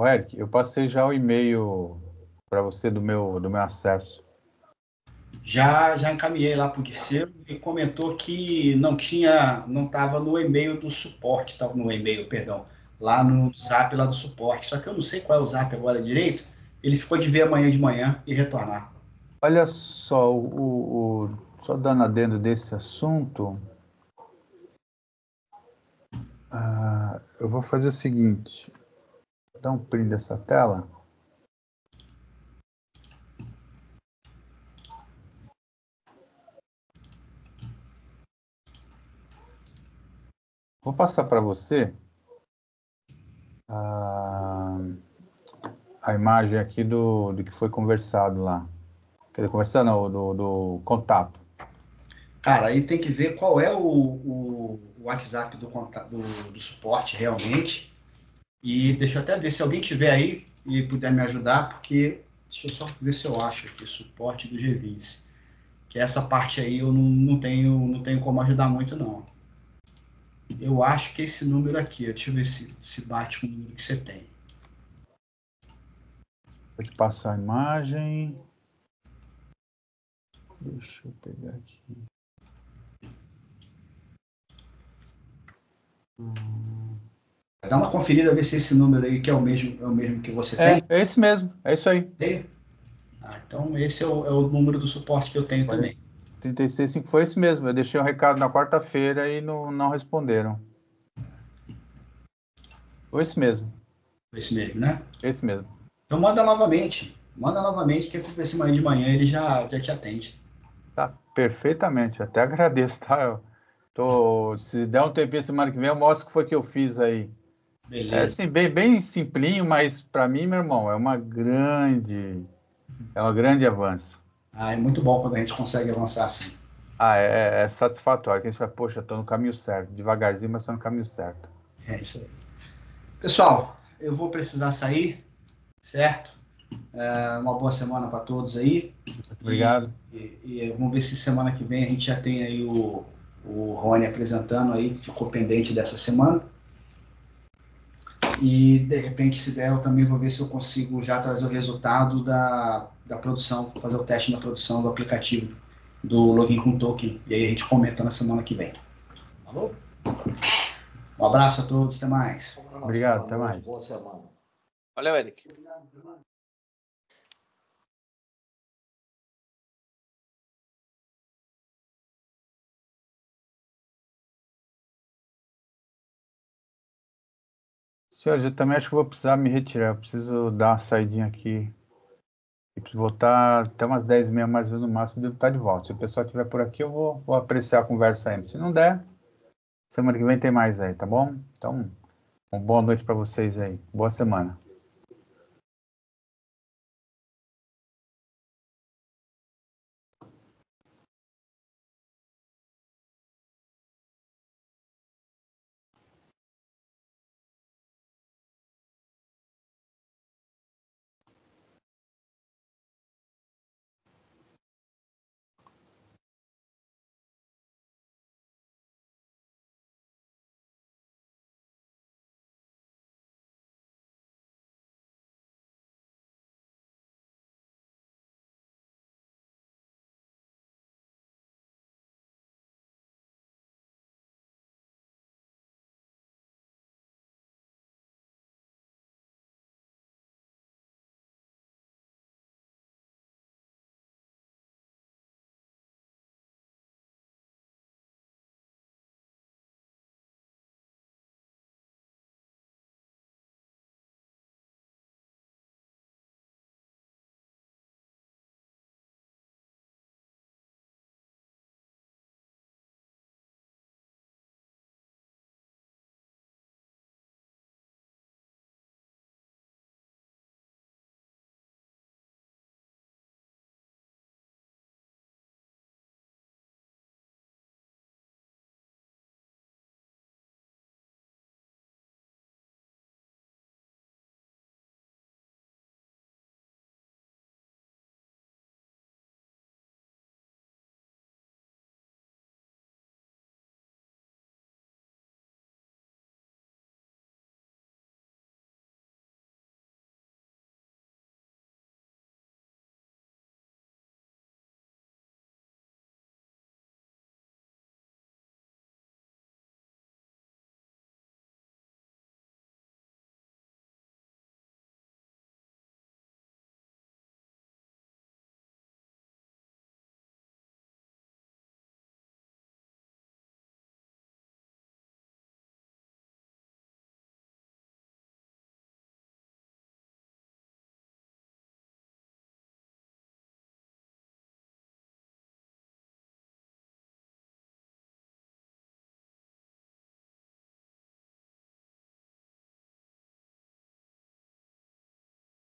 Eric, eu passei já o e-mail para você do meu acesso. Já encaminhei lá para o Dirceu e comentou que não estava no e-mail do suporte, estava no e-mail, perdão, lá no zap lá do suporte. Só que eu não sei qual é o zap agora direito. Ele ficou de ver amanhã de manhã e retornar. Olha só, só dando adendo desse assunto, eu vou fazer o seguinte, vou dar um print dessa tela. Vou passar para você a imagem aqui do que foi conversado lá. Quer dizer, conversado não, do contato. Cara, aí tem que ver qual é o WhatsApp do suporte realmente. E deixa eu até ver se alguém tiver aí e puder me ajudar, porque deixa eu só ver se eu acho aqui, suporte do G20. Que essa parte aí eu não tenho como ajudar muito, não. Eu acho que esse número aqui, deixa eu ver se bate com o número que você tem. Vou te passar a imagem. Deixa eu pegar aqui. Dá uma conferida, ver se esse número aí que é o mesmo que você tem. É esse mesmo, é isso aí. Tem? Então esse é o número do suporte que eu tenho também. 36,5 foi esse mesmo. Eu deixei um recado na quarta-feira e não responderam. Foi esse mesmo. Esse mesmo, né? Esse mesmo. Então manda novamente. Manda novamente, que esse manhã de manhã ele já te atende. Tá, perfeitamente. Até agradeço, tá? Se der um tempinho semana que vem, eu mostro o que foi que eu fiz aí. Beleza. É assim, bem simplinho, mas para mim, meu irmão, é um grande avanço. É muito bom quando a gente consegue avançar assim. É satisfatório, que a gente fala, poxa, estou no caminho certo, devagarzinho, mas estou no caminho certo. É isso aí. Pessoal, eu vou precisar sair, certo? Uma boa semana para todos aí. Obrigado. E vamos ver se semana que vem a gente já tem aí o Rony apresentando aí, que ficou pendente dessa semana. E de repente, se der, eu também vou ver se eu consigo já trazer o resultado da produção, fazer o teste na produção do aplicativo do Login com Token. E aí a gente comenta na semana que vem. Falou? Um abraço a todos, até mais. Obrigado, até mais. Boa semana. Valeu, Eric. Senhores, eu também acho que vou precisar me retirar. Eu preciso dar uma saidinha aqui. Eu preciso voltar até umas 10h30 mais ou menos no máximo, devo estar de volta. Se o pessoal estiver por aqui, eu vou apreciar a conversa ainda. Se não der, semana que vem tem mais aí, tá bom? Então, uma boa noite para vocês aí. Boa semana.